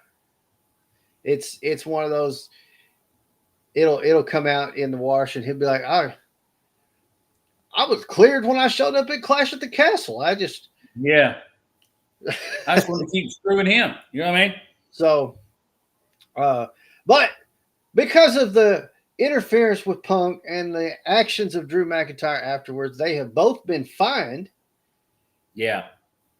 it's one of those. It'll come out in the wash, and he'll be like, I was cleared when I showed up at Clash at the Castle. I just I just want to keep screwing him. You know what I mean? So, but because of the interference with Punk and the actions of Drew McIntyre afterwards, they have both been fined. Yeah.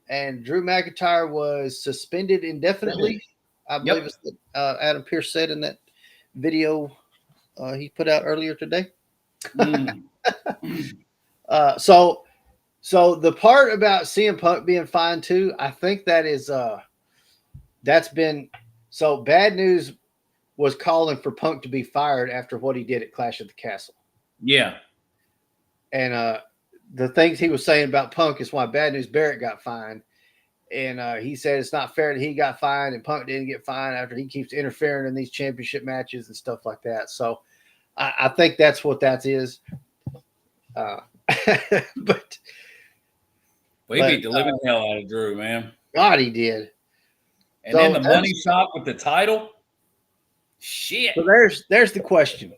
And Drew McIntyre was suspended indefinitely. I believe it's what Adam Pearce said in that video he put out earlier today. So the part about CM Punk being fined too, I think that is that's been so Bad News was calling for Punk to be fired after what he did at Clash at the Castle. Yeah. And the things he was saying about Punk is why Bad News Barrett got fined. And he said it's not fair that he got fined and Punk didn't get fined after he keeps interfering in these championship matches and stuff like that. So I think that's what that is. But he beat the living hell out of Drew, man. God, he did. And then the money shot with the title. Shit. So there's the question.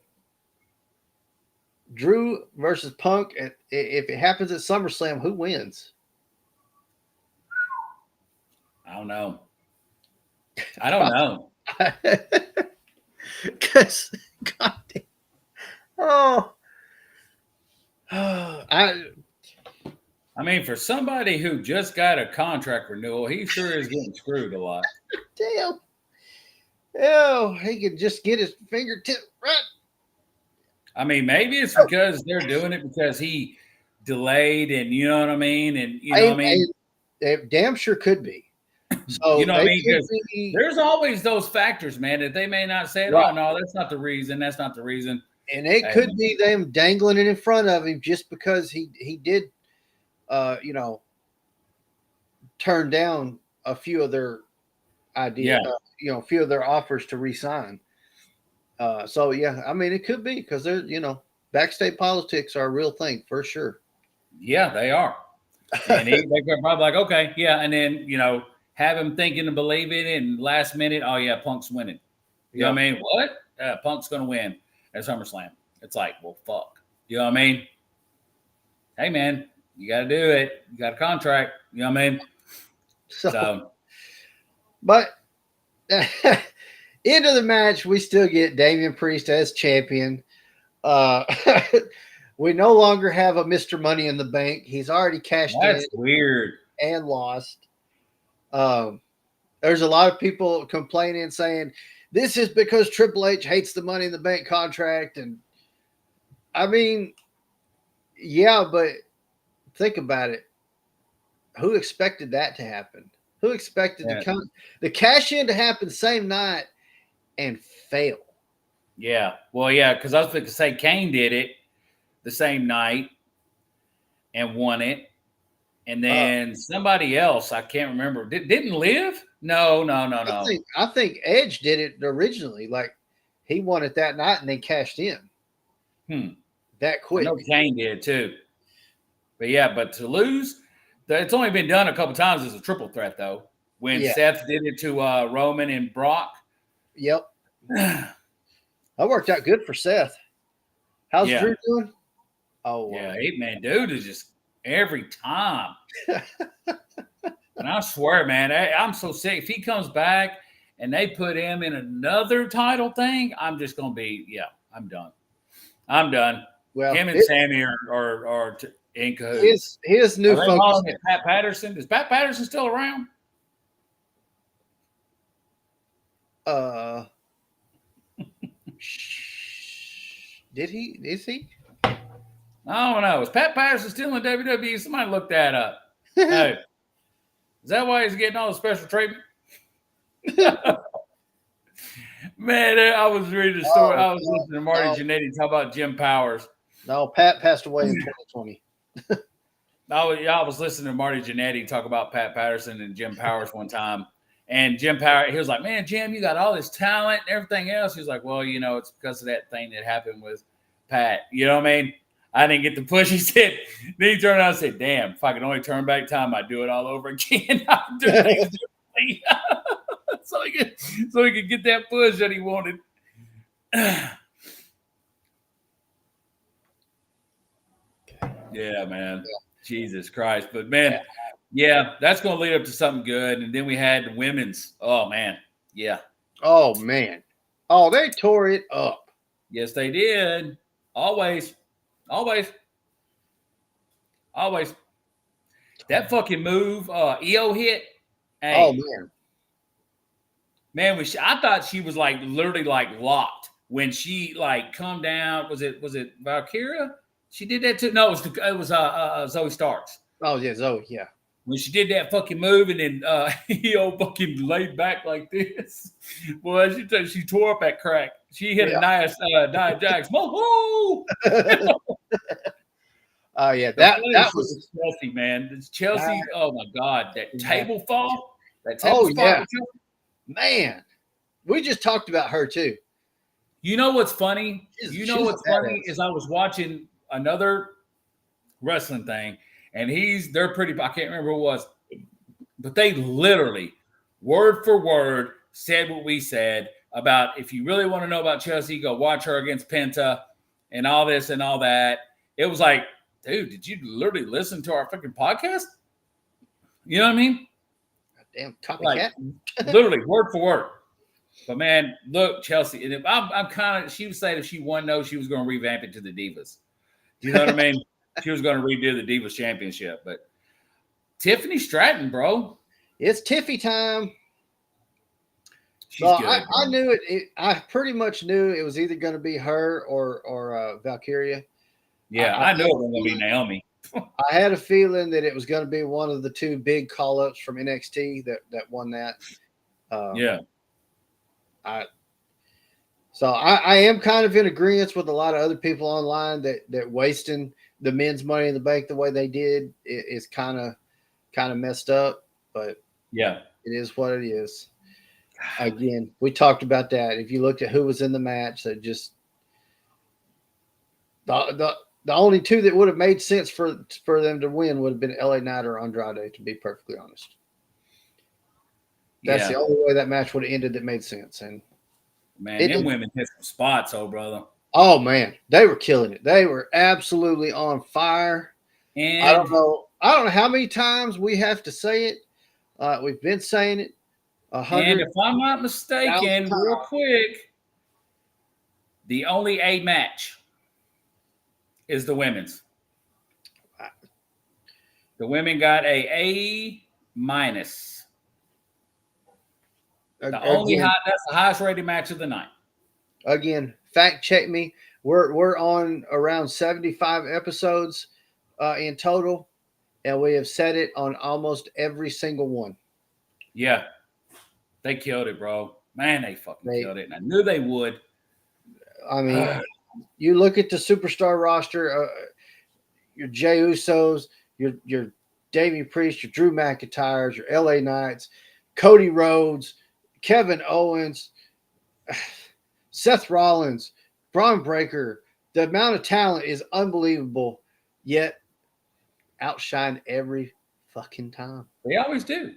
Drew versus Punk. If it happens at SummerSlam, who wins? I don't know. Because, God damn. I mean, for somebody who just got a contract renewal, he sure is getting screwed a lot. Damn. Oh, he could just get his fingertip right. I mean, maybe it's because they're doing it because he delayed, and you know what I mean, and you know what I mean. It damn sure could be. So you know what I mean? Because there's always those factors, man, that they may not say, "Oh no, that's not the reason. That's not the reason." And it could be them dangling it in front of him just because he did, turn down a few of their ideas, a few of their offers to re-sign. So yeah, I mean, it could be because they're, backstage politics are a real thing for sure. Yeah, they are. And they're probably like, okay, yeah, and then have him thinking and believing it, and last minute, oh yeah, Punk's winning. You know what I mean? What? Punk's gonna win at SummerSlam. It's like, well, fuck. You know what I mean? Hey man, you gotta do it. You got a contract. You know what I mean? So but into the match, we still get Damian Priest as champion. We no longer have a Mr. Money in the Bank. He's already cashed in. That's weird. And lost. There's a lot of people complaining, saying this is because Triple H hates the Money in the Bank contract. And I mean, yeah, but think about it. Who expected that to happen? Who expected the cash in to happen the same night and fail? Yeah. Well, yeah, because I was going to say Kane did it the same night and won it. And then somebody else, I can't remember, didn't Liv? No. I think Edge did it originally. Like he won it that night and then cashed in. That quick. I know Kane did too. But yeah, but to lose, it's only been done a couple times as a triple threat though. When Seth did it to Roman and Brock. Yep. That worked out good for Seth. How's Drew doing? Oh, yeah, 8-man dude is just every time. And I swear, man, I'm so sick. If he comes back and they put him in another title thing, I'm just going to be, I'm done. I'm done. Well, him and Sammy are in cahoots. His new focus. Pat Patterson. Is Pat Patterson still around? Did he? Is he? I don't know. Is Pat Patterson still in WWE? Somebody look that up. Hey, is that why he's getting all the special treatment? Man, I was reading the story. I was listening to Marty Jannetty talk about Jim Powers. No, Pat passed away in 2020. I was listening to Marty Jannetty talk about Pat Patterson and Jim Powers one time. And Jim Powers, he was like, man, Jim, you got all this talent and everything else. He was like, well, it's because of that thing that happened with Pat. You know what I mean? I didn't get the push. He said, then he turned around and said, damn, if I could only turn back time, I'd do it all over again. I'd do things differently. so he could get that push that he wanted. Yeah, man. Yeah. Jesus Christ. But, man, yeah, that's going to lead up to something good. And then we had the women's. Oh, man. Yeah. Oh, man. Oh, they tore it up. Yes, they did. Always. That fucking move EO hit. Hey, oh, man. Man, I thought she was like literally like locked when she like come down. Was it Valkyria? She did that too. No, it was Zoe Starks. Oh yeah, Zoe. Yeah. When she did that fucking move and then EO fucking laid back like this. Boy, she tore up that crack. She hit a nice Nia Jax. Whoa! Oh yeah, that was Chelsea, man. It's Chelsea. Oh my God, that table fall. That table fall. Yeah. Man, we just talked about her too. You know what's funny? What's funny is I was watching another wrestling thing, and they're pretty. I can't remember who it was, but they literally word for word said what we said about if you really want to know about Chelsea, go watch her against Penta and all this and all that. It was like, dude, did you literally listen to our fucking podcast? You know what I mean? Damn copycat. Like, literally word for word. But man, look, Chelsea, and if I'm kind of, she was saying if she won, no, she was going to revamp it to the Divas. You know what I mean? She was going to redo the Divas Championship. But Tiffany Stratton, bro, it's Tiffy time. She's good. I knew it. I pretty much knew it was either going to be her or Valkyria. Yeah, I knew it was going to be Naomi. I had a feeling that it was going to be one of the two big call-ups from NXT that won that. Yeah. I am kind of in agreement with a lot of other people online that wasting the men's Money in the Bank the way they did is kind of messed up. But yeah, it is what it is. Again, we talked about that. If you looked at who was in the match, that just the only two that would have made sense for them to win would have been LA Knight or Andrade, to be perfectly honest. That's the only way that match would have ended that made sense. And man, them women hit some spots, brother. Oh man, they were killing it. They were absolutely on fire. And I don't know how many times we have to say it. We've been saying it 100. And if I'm not mistaken, real quick, the only A match is the women's. The women got A-. That's the highest rated match of the night. Again, fact check me. We're on around 75 episodes in total, and we have said it on almost every single one. Yeah, they killed it, bro. Man, they killed it, and I knew they would. I mean, you look at the superstar roster, your Jey Usos, your Damian Priest, your Drew McIntyres, your LA Knights, Cody Rhodes, Kevin Owens, Seth Rollins, Braun Breaker. The amount of talent is unbelievable, yet outshined every fucking time. They always do.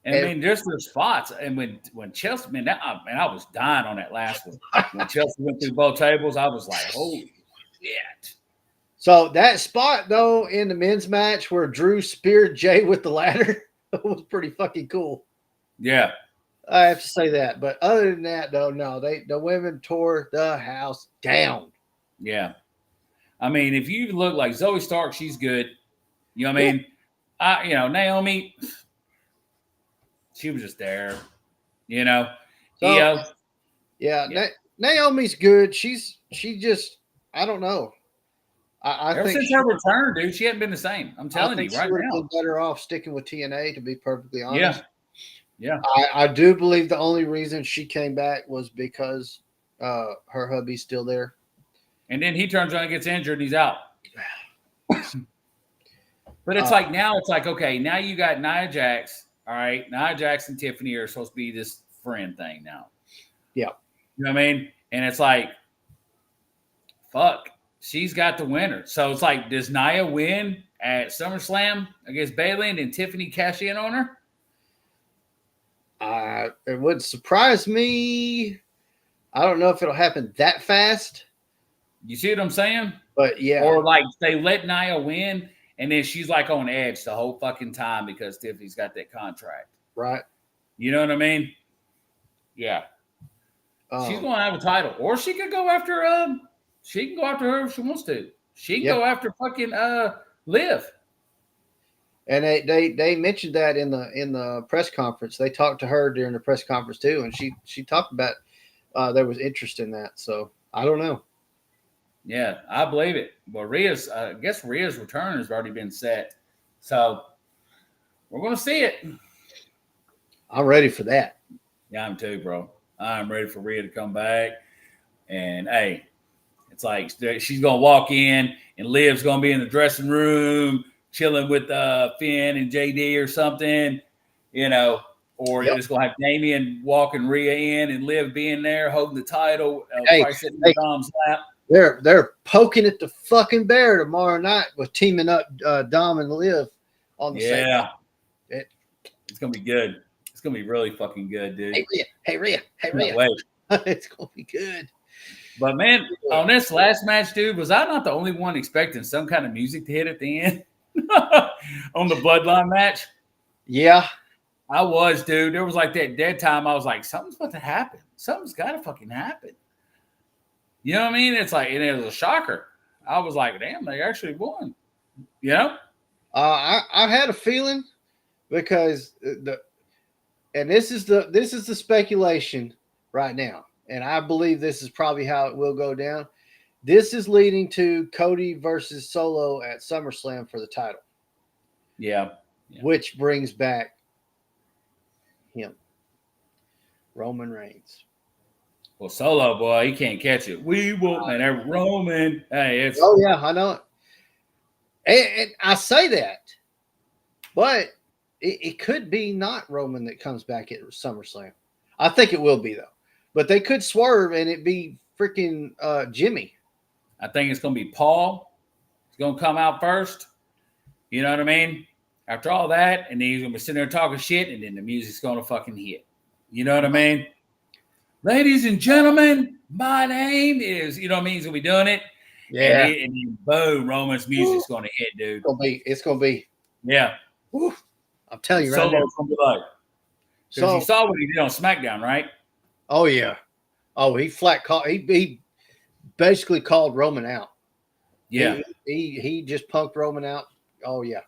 And I mean, there's their spots. And when Chelsea, man, I was dying on that last one. When Chelsea went through both tables, I was like, holy shit. So that spot, though, in the men's match where Drew speared Jay with the ladder was pretty fucking cool. Yeah. I have to say that. But other than that, though, no, the women tore the house down. Yeah. I mean, if you look like Zoe Stark, she's good. You know what I mean? Naomi, she was just there. So, Naomi's good. She just, I don't know. I Ever think since her return, dude, she hasn't been the same. I'm telling you right now. Been better off sticking with TNA, to be perfectly honest. Yeah. Yeah. I do believe the only reason she came back was because her hubby's still there. And then he turns around and gets injured and he's out. But it's like now it's like, okay, now you got Nia Jax. All right. Nia Jax and Tiffany are supposed to be this friend thing now. Yeah. You know what I mean? And it's like, fuck, she's got the winner. So it's like, does Nia win at SummerSlam against Bayley and then Tiffany cash in on her? It would surprise me. I don't know if it'll happen that fast. You see what I'm saying? But yeah. Or like they let Nia win and then she's like on edge the whole fucking time because Tiffany's got that contract. Right. You know what I mean? Yeah. She's going to have a title. Or she could go after she can go after her if she wants to. She can go after fucking Liv. And they mentioned that in the press conference. They talked to her during the press conference too, and she talked about there was interest in that. So I don't know. Yeah, I believe it. Well, I guess Rhea's return has already been set. So we're going to see it. I'm ready for that. Yeah, I'm too, bro. I'm ready for Rhea to come back. And, hey, it's like she's going to walk in and Liv's going to be in the dressing room chilling with Finn and JD or something, or you're just going to have Damian walking Rhea in and Liv being there holding the title, probably sitting in Dom's lap. They're poking at the fucking bear tomorrow night with teaming up Dom and Liv on the same night. It's going to be good. It's going to be really fucking good, dude. Hey, Rhea. It's going to be good. But, man, on this last match, dude, was I not the only one expecting some kind of music to hit at the end on the Bloodline match? Yeah. I was, dude. There was like that dead time. I was like, something's about to happen. Something's got to fucking happen. You know what I mean? It's like, and it was a shocker. I was like, damn, they actually won. You know? I had a feeling because this is the speculation right now, and I believe this is probably how it will go down. This is leading to Cody versus Solo at SummerSlam for the title. Yeah. Which brings back him, Roman Reigns. Well, Solo, boy, he can't catch it. We will, man. Roman. Hey, it's. Oh, yeah, I know it. And I say that, but it could be not Roman that comes back at SummerSlam. I think it will be, though. But they could swerve and it be freaking Jimmy. I think it's going to be Paul. He's going to come out first. You know what I mean? After all that, and then he's going to be sitting there talking shit, and then the music's going to fucking hit. You know what I mean? Ladies and gentlemen, my name is, you know what I mean? He's going to be doing it. Yeah. And then boom, Roman's music's going to hit, dude. It's going to be. Yeah. Woo. I'm telling you right now. Solo's going to be like. Because you saw what he did on SmackDown, right? Oh, yeah. Oh, he he basically called Roman out. Yeah. He just punked Roman out. Oh, yeah.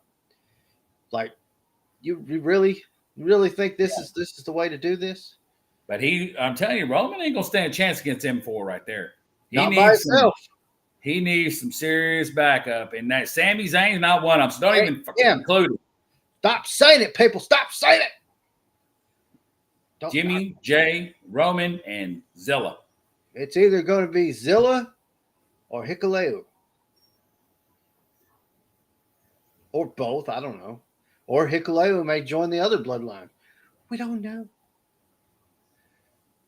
Like, you really think this is the way to do this? But I'm telling you, Roman ain't gonna stand a chance against M4 right there. Not by himself. He needs some serious backup, and that Sami Zayn's not one of them. So don't even include it. Stop saying it, people. Stop saying it. Jimmy, Jay, Roman, and Zilla. It's either going to be Zilla or Hikuleo. Or both. I don't know. Or Hikuleo may join the other bloodline. We don't know.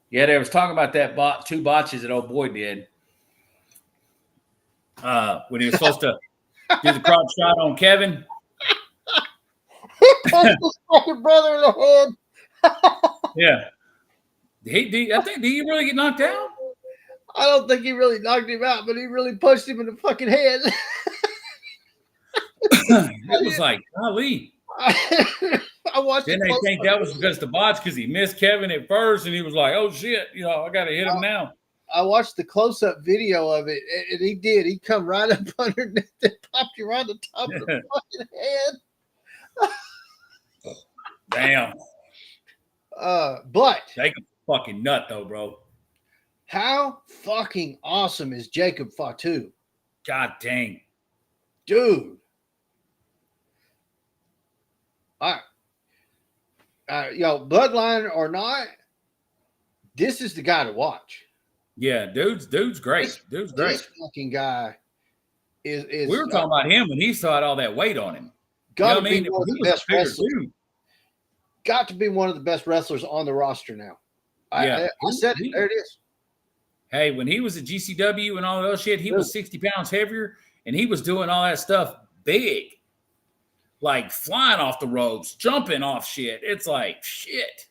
Yeah, they was talking about that two botches that old boy did when he was supposed to do the crotch shot on Kevin. He punched his fucking brother in the head. Yeah. Did he really get knocked out? I don't think he really knocked him out, but he really punched him in the fucking head. It was like, golly. I watched. Didn't they think that was because the botch because he missed Kevin at first, and he was like, "Oh shit, I got to hit him now." I watched the close-up video of it, and he did. He come right up underneath and popped you right on the top of the fucking head. Damn. But Jacob fucking nut though, bro. How fucking awesome is Jacob Fatu? God dang, dude. Bloodline or not, this is the guy to watch. Yeah, dude's great. Dude's great. This fucking guy is. We were talking about him when he still had all that weight on him. Got to be one of the best wrestlers. Got to be one of the best wrestlers on the roster now. I said it. There it is. Hey, when he was at GCW and all that shit, he was 60 pounds heavier, and he was doing all that stuff big. Like flying off the ropes, jumping off shit. It's like, shit.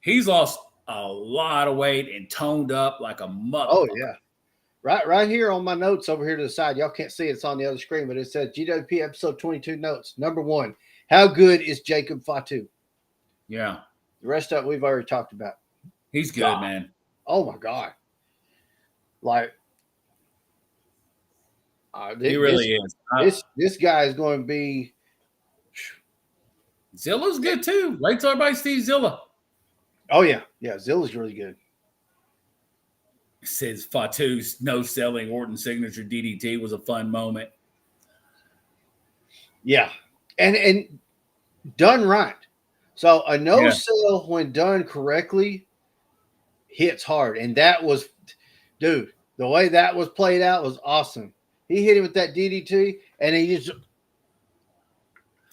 He's lost a lot of weight and toned up like a motherfucker. Oh, yeah. Right here on my notes over here to the side. Y'all can't see it. It's on the other screen, but it says GWP episode 22 notes. Number 1, how good is Jacob Fatu? Yeah. The rest of it we've already talked about. He's good, man. Oh, my God. Like, he really is. This guy is going to be. Zilla's good too. Wait till everybody sees Zilla. Oh yeah, Zilla's really good. Says Fatu's no-selling Orton signature DDT was a fun moment. Yeah, and done right. So a no-sell when done correctly hits hard, and that was, dude. The way that was played out was awesome. He hit him with that DDT, and he just.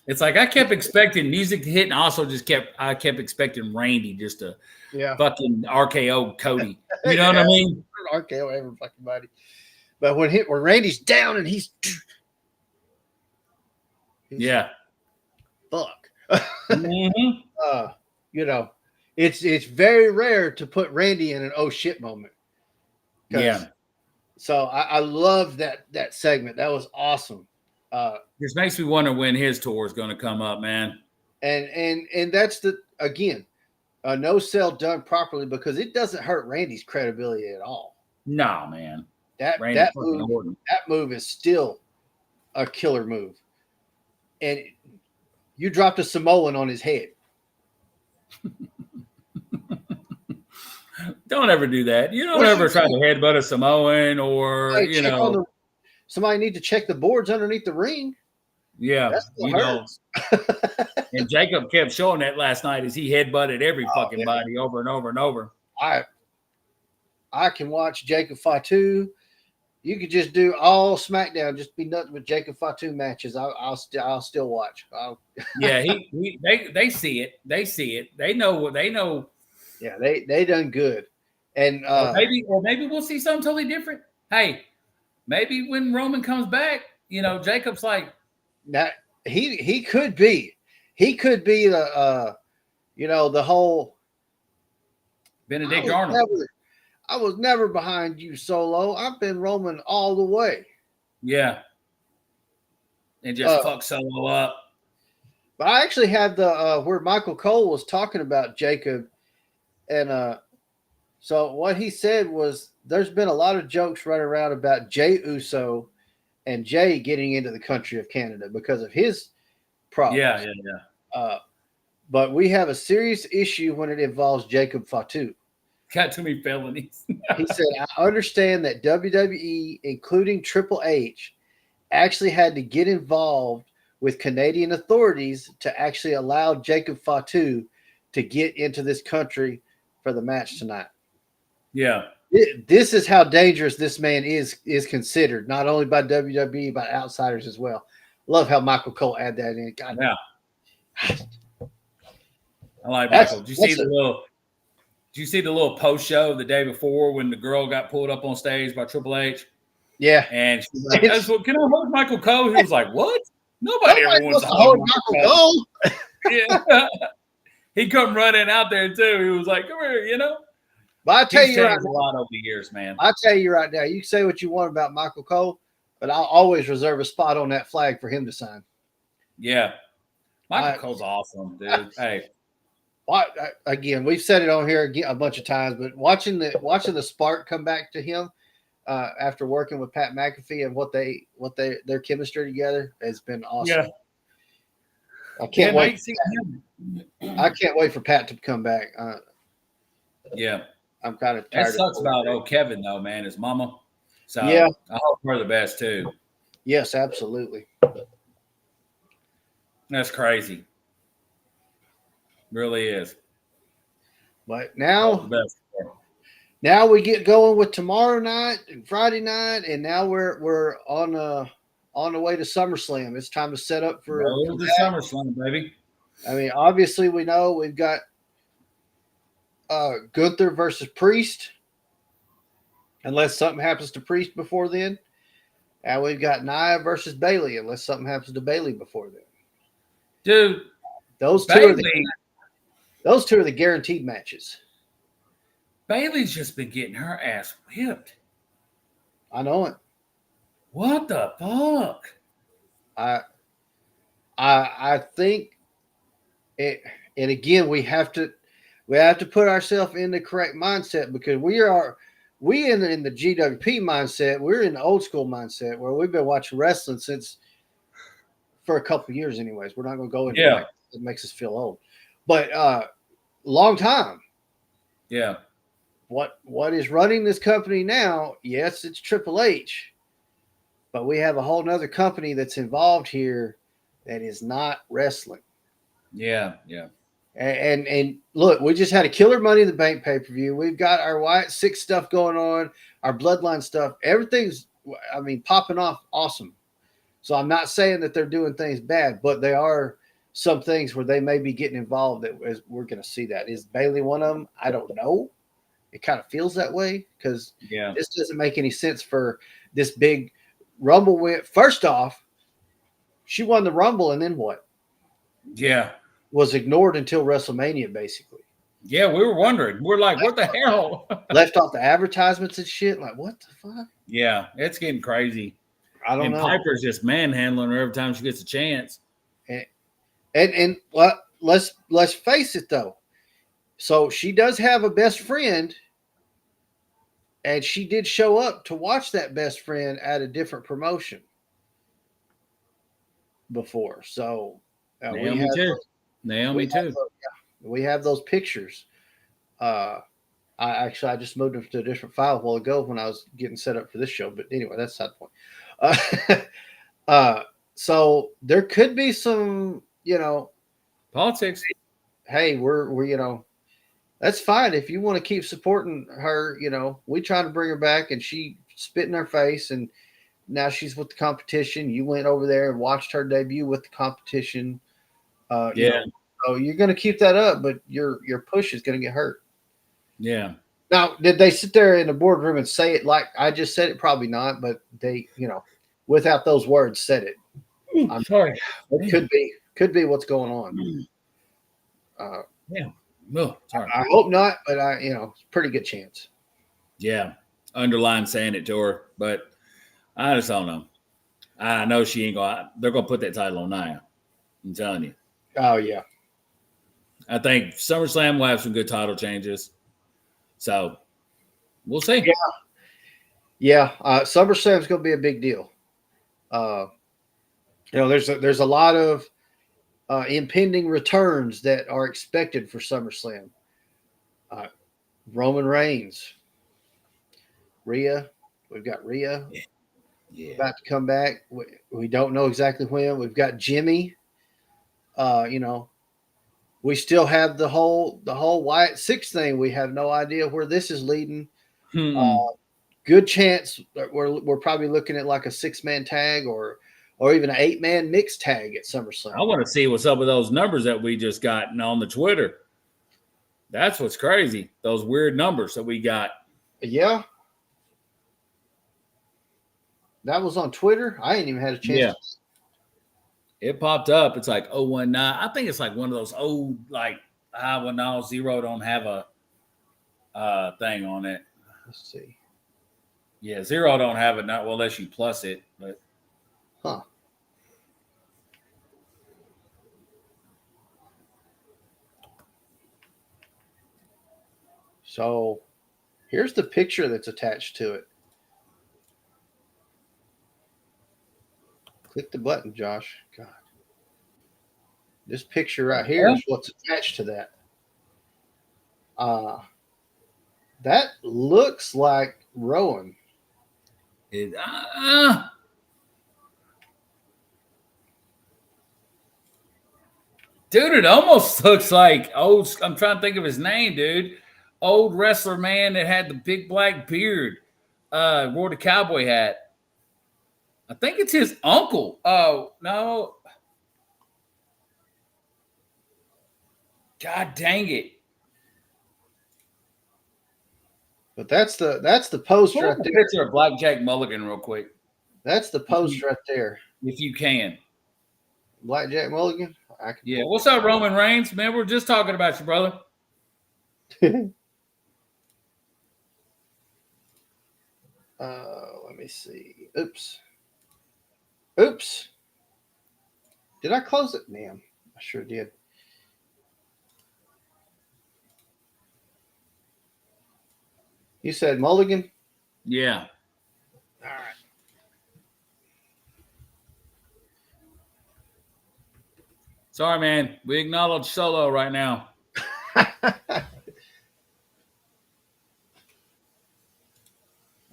It's like I kept expecting music to hit, and also I kept expecting Randy just to fucking RKO Cody. You know what I mean? RKO every fucking body. But when Randy's down and he's fuck. Mm-hmm. It's very rare to put Randy in an oh shit moment. Yeah. So I love that segment. That was awesome. This makes me wonder when his tour is going to come up, man. And that's a no sell done properly because it doesn't hurt Randy's credibility at all. No, man. That move is still a killer move. And you dropped a Samoan on his head. Don't ever do that. You don't ever try to headbutt a Samoan or, somebody need to check the boards underneath the ring. Yeah, and Jacob kept showing that last night as he headbutted every fucking body over and over and over. I can watch Jacob Fatu. You could just do all SmackDown, just be nothing but Jacob Fatu matches. I'll still watch. Yeah, they see it. They see it. They know what they know. Yeah, they done good. And maybe we'll see something totally different. Hey, maybe when Roman comes back, Jacob's like that. He could be the the whole Benedict Arnold. I was never behind you, Solo. I've been Roman all the way. Yeah, and just fuck Solo up. But I actually had the where Michael Cole was talking about Jacob, and so what he said was there's been a lot of jokes running around about Jey Uso and Jay getting into the country of Canada because of his problems. Yeah. But we have a serious issue when it involves Jacob Fatu. Got too many felonies. He said, I understand that WWE, including Triple H, actually had to get involved with Canadian authorities to actually allow Jacob Fatu to get into this country for the match tonight. Yeah. This is how dangerous this man is considered, not only by WWE, but outsiders as well. Love how Michael Cole add that in. God, yeah. I like Michael. Did you see the little post show the day before when the girl got pulled up on stage by Triple H? Yeah. And she's like, can I hold Michael Cole? He was like, what? Nobody ever wants to hold Michael Cole. Yeah. He come running out there too. He was like, come here, But I tell you right now, a lot over the years, man. I tell you right now, you can say what you want about Michael Cole, but I'll always reserve a spot on that flag for him to sign. Yeah. Michael Cole's awesome, dude. Hey. Again, we've said it on here a bunch of times, but watching the spark come back to him after working with Pat McAfee and what their chemistry together has been awesome. Yeah. I can't wait. I can't wait for Pat to come back. Yeah. I'm kind of tired. That sucks about Kevin though, man. His mama. So yeah, I hope her the best too. Yes, absolutely. That's crazy. Really is. But now we get going with tomorrow night and Friday night, and now we're on the way to SummerSlam. It's time to set up for the SummerSlam, baby. I mean, obviously we know we've got Gunther versus Priest, unless something happens to Priest before then. And we've got Nia versus Bayley, unless something happens to Bayley before then. Dude, those two are the guaranteed matches. Bayley's just been getting her ass whipped. I know it. What the fuck? I think it, and again we have to put ourselves in the correct mindset, because we in the GWP mindset, we're in the old school mindset where we've been watching wrestling for a couple of years anyways. We're not going to go into that. It makes us feel old, but long time. Yeah. What is running this company now? Yes, it's Triple H, but we have a whole nother company that's involved here that is not wrestling. Yeah, yeah. And look, we just had a killer Money in the Bank pay-per-view. We've got our Wyatt 6 stuff going on, our Bloodline stuff. Everything's, popping off awesome. So I'm not saying that they're doing things bad, but they are some things where they may be getting involved that we're going to see that. Is Bayley one of them? I don't know. It kind of feels that way because this doesn't make any sense for this big Rumble win. First off, she won the Rumble, and then what? Yeah. Was ignored until WrestleMania, basically. Yeah, we were wondering. We're like, what the hell? Left off the advertisements and shit. Like, what the fuck? Yeah, it's getting crazy. I don't know. Piper's just manhandling her every time she gets a chance. And let's face it, though. So she does have a best friend, and she did show up to watch that best friend at a different promotion before. So Naomi too. We have those pictures. I just moved them to a different file a while ago when I was getting set up for this show. But anyway, that's not the point. So there could be some, politics. Hey, we're that's fine if you want to keep supporting her. We try to bring her back, and she spit in her face, and now she's with the competition. You went over there and watched her debut with the competition. So you're going to keep that up, but your push is going to get hurt. Yeah. Now, did they sit there in the boardroom and say it like I just said it? Probably not, but they, without those words, said it. I'm sorry. It could be what's going on. No, sorry. I hope not, but it's a pretty good chance. Yeah. Underline saying it to her, but I just don't know. I know she ain't they're going to put that title on Nia. I'm telling you. Oh, yeah. I think SummerSlam will have some good title changes. So we'll see. Yeah. SummerSlam is going to be a big deal. There's a lot of impending returns that are expected for SummerSlam. Roman Reigns, Rhea. We've got Rhea about to come back. We don't know exactly when. We've got Jimmy. We still have the whole Wyatt 6 thing. We have no idea where this is leading. Good chance that we're probably looking at like a 6-man tag or even an 8-man mixed tag at SummerSlam. I want to see what's up with those numbers that we just got on the Twitter. That's what's crazy. Those weird numbers that we got. Yeah. That was on Twitter. I ain't even had a chance. Yeah. It popped up. It's like 019. I think it's like one of those old, no, 0 don't have a thing on it. Let's see. Yeah, 0 don't have it. Not well, unless you plus it. But So here's the picture that's attached to it. Click the button, Josh. God. This picture right here is what's attached to that. That looks like Rowan. Dude, it almost looks like old. I'm trying to think of his name, dude. Old wrestler man that had the big black beard, wore the cowboy hat. I think it's his uncle. Oh no! God dang it! But that's the post right there. Picture of Blackjack Mulligan, real quick. That's the post right there. If you can, Blackjack Mulligan. Yeah. What's up, Roman Reigns? Man, we're just talking about you, brother. Let me see. Oops. Did I close it? Damn, I sure did. You said Mulligan? Yeah. All right. Sorry, man. We acknowledge Solo right now.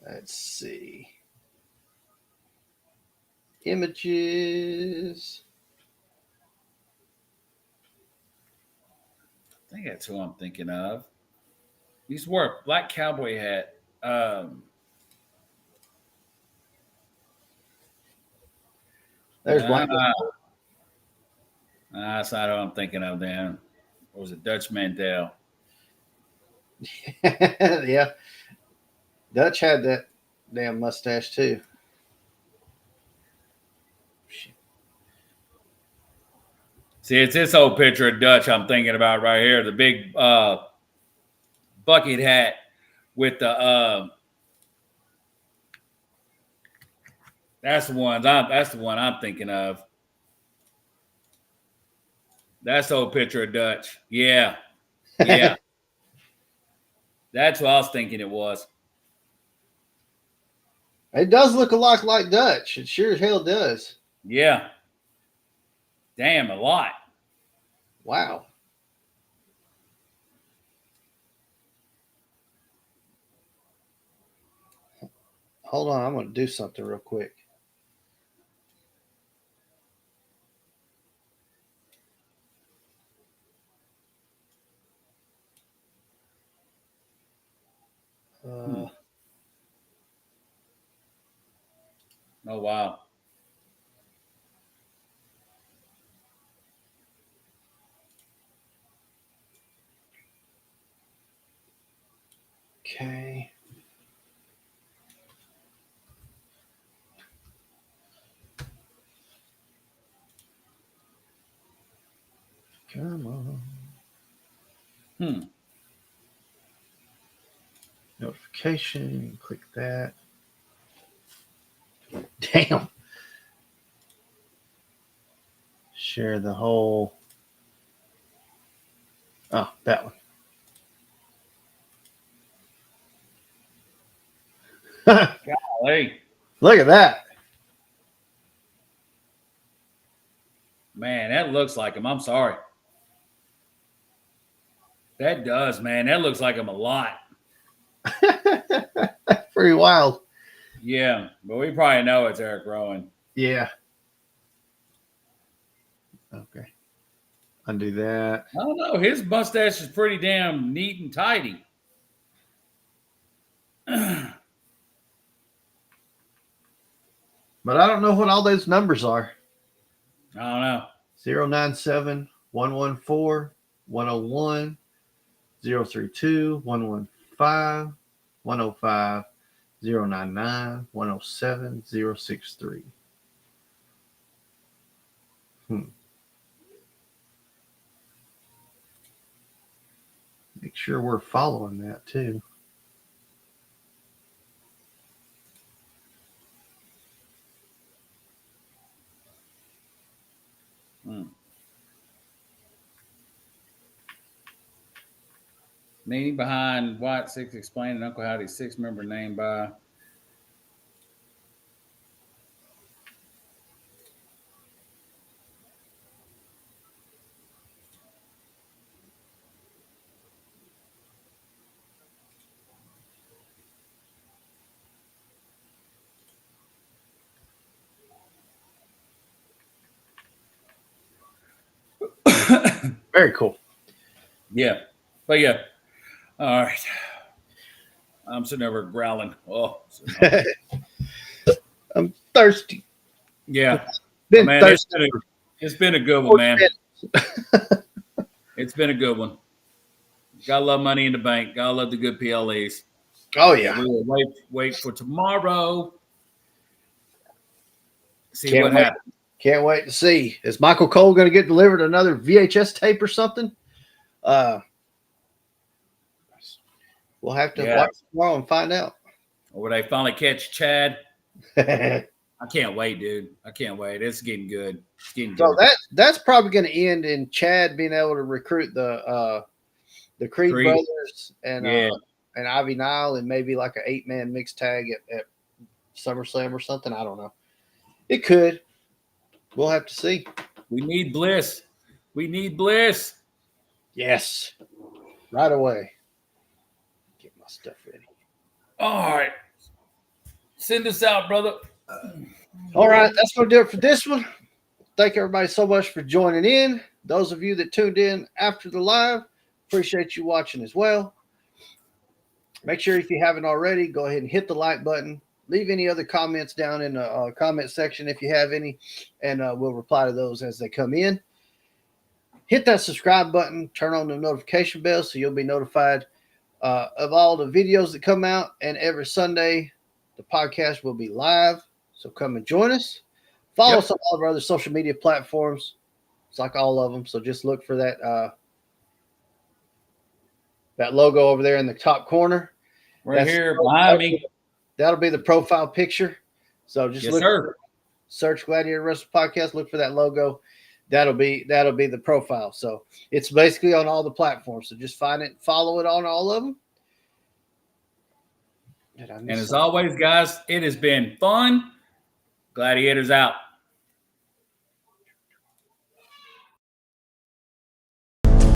Let's see. Images. I think that's who I'm thinking of. He's wore a black cowboy hat. There's Black. That's not who I'm thinking of, Dan. Or was it Dutch Mandel? Yeah. Dutch had that damn mustache too. See, it's this old picture of Dutch I'm thinking about right here. The big bucket hat with the that's the one I'm thinking of. That's the old picture of Dutch. Yeah. Yeah. That's what I was thinking it was. It does look a lot like Dutch. It sure as hell does. Yeah. Damn, a lot. Wow. Hold on, I'm going to do something real quick. Oh, wow. Okay. Come on. Notification. Click that. Damn. Share the whole. Oh, that one. Golly. Look at that. Man, that looks like him. I'm sorry. That does, man. That looks like him a lot. Pretty wild. Yeah, but we probably know it's Eric Rowan. Yeah. Okay. Undo that. I don't know. His mustache is pretty damn neat and tidy. But I don't know what all those numbers are. I don't know. 097 114 101 032 115 105 099 107 063. Make sure we're following that too. Meaning behind White Six explaining Uncle Howdy's 6-member name by. Very cool. Yeah. But yeah. All right. I'm sitting over growling. Oh, I'm thirsty. Yeah. Man, thirsty. It's been a good one, man. It's been a good one. Gotta love Money in the Bank. Gotta love the good PLEs. Oh yeah. We will wait for tomorrow. See what happens. Can't wait to see. Is Michael Cole going to get delivered another VHS tape or something? We'll have to watch tomorrow and find out. Or will they finally catch Chad? I can't wait, dude. I can't wait. It's getting good. It's getting good. So that's probably going to end in Chad being able to recruit the Creed brothers and Ivy Nile and maybe like an 8-man mixed tag at SummerSlam or something. I don't know. It could. We'll have to see. We need Bliss. Yes. Right away. Get my stuff ready. All right. Send us out, brother. All right. That's going to do it for this one. Thank everybody so much for joining in. Those of you that tuned in after the live, appreciate you watching as well. Make sure if you haven't already, go ahead and hit the like button. Leave any other comments down in the comment section if you have any, and we'll reply to those as they come in. Hit that subscribe button. Turn on the notification bell so you'll be notified of all the videos that come out. And every Sunday, the podcast will be live. So come and join us. Follow us on all of our other social media platforms. It's like all of them. So just look for that that logo over there in the top corner. Right here behind me. That'll be the profile picture. So just search Gladiator Wrestling Podcast. Look for that logo. That'll be the profile. So it's basically on all the platforms. So just find it, follow it on all of them. And as always, guys, it has been fun. Gladiators out.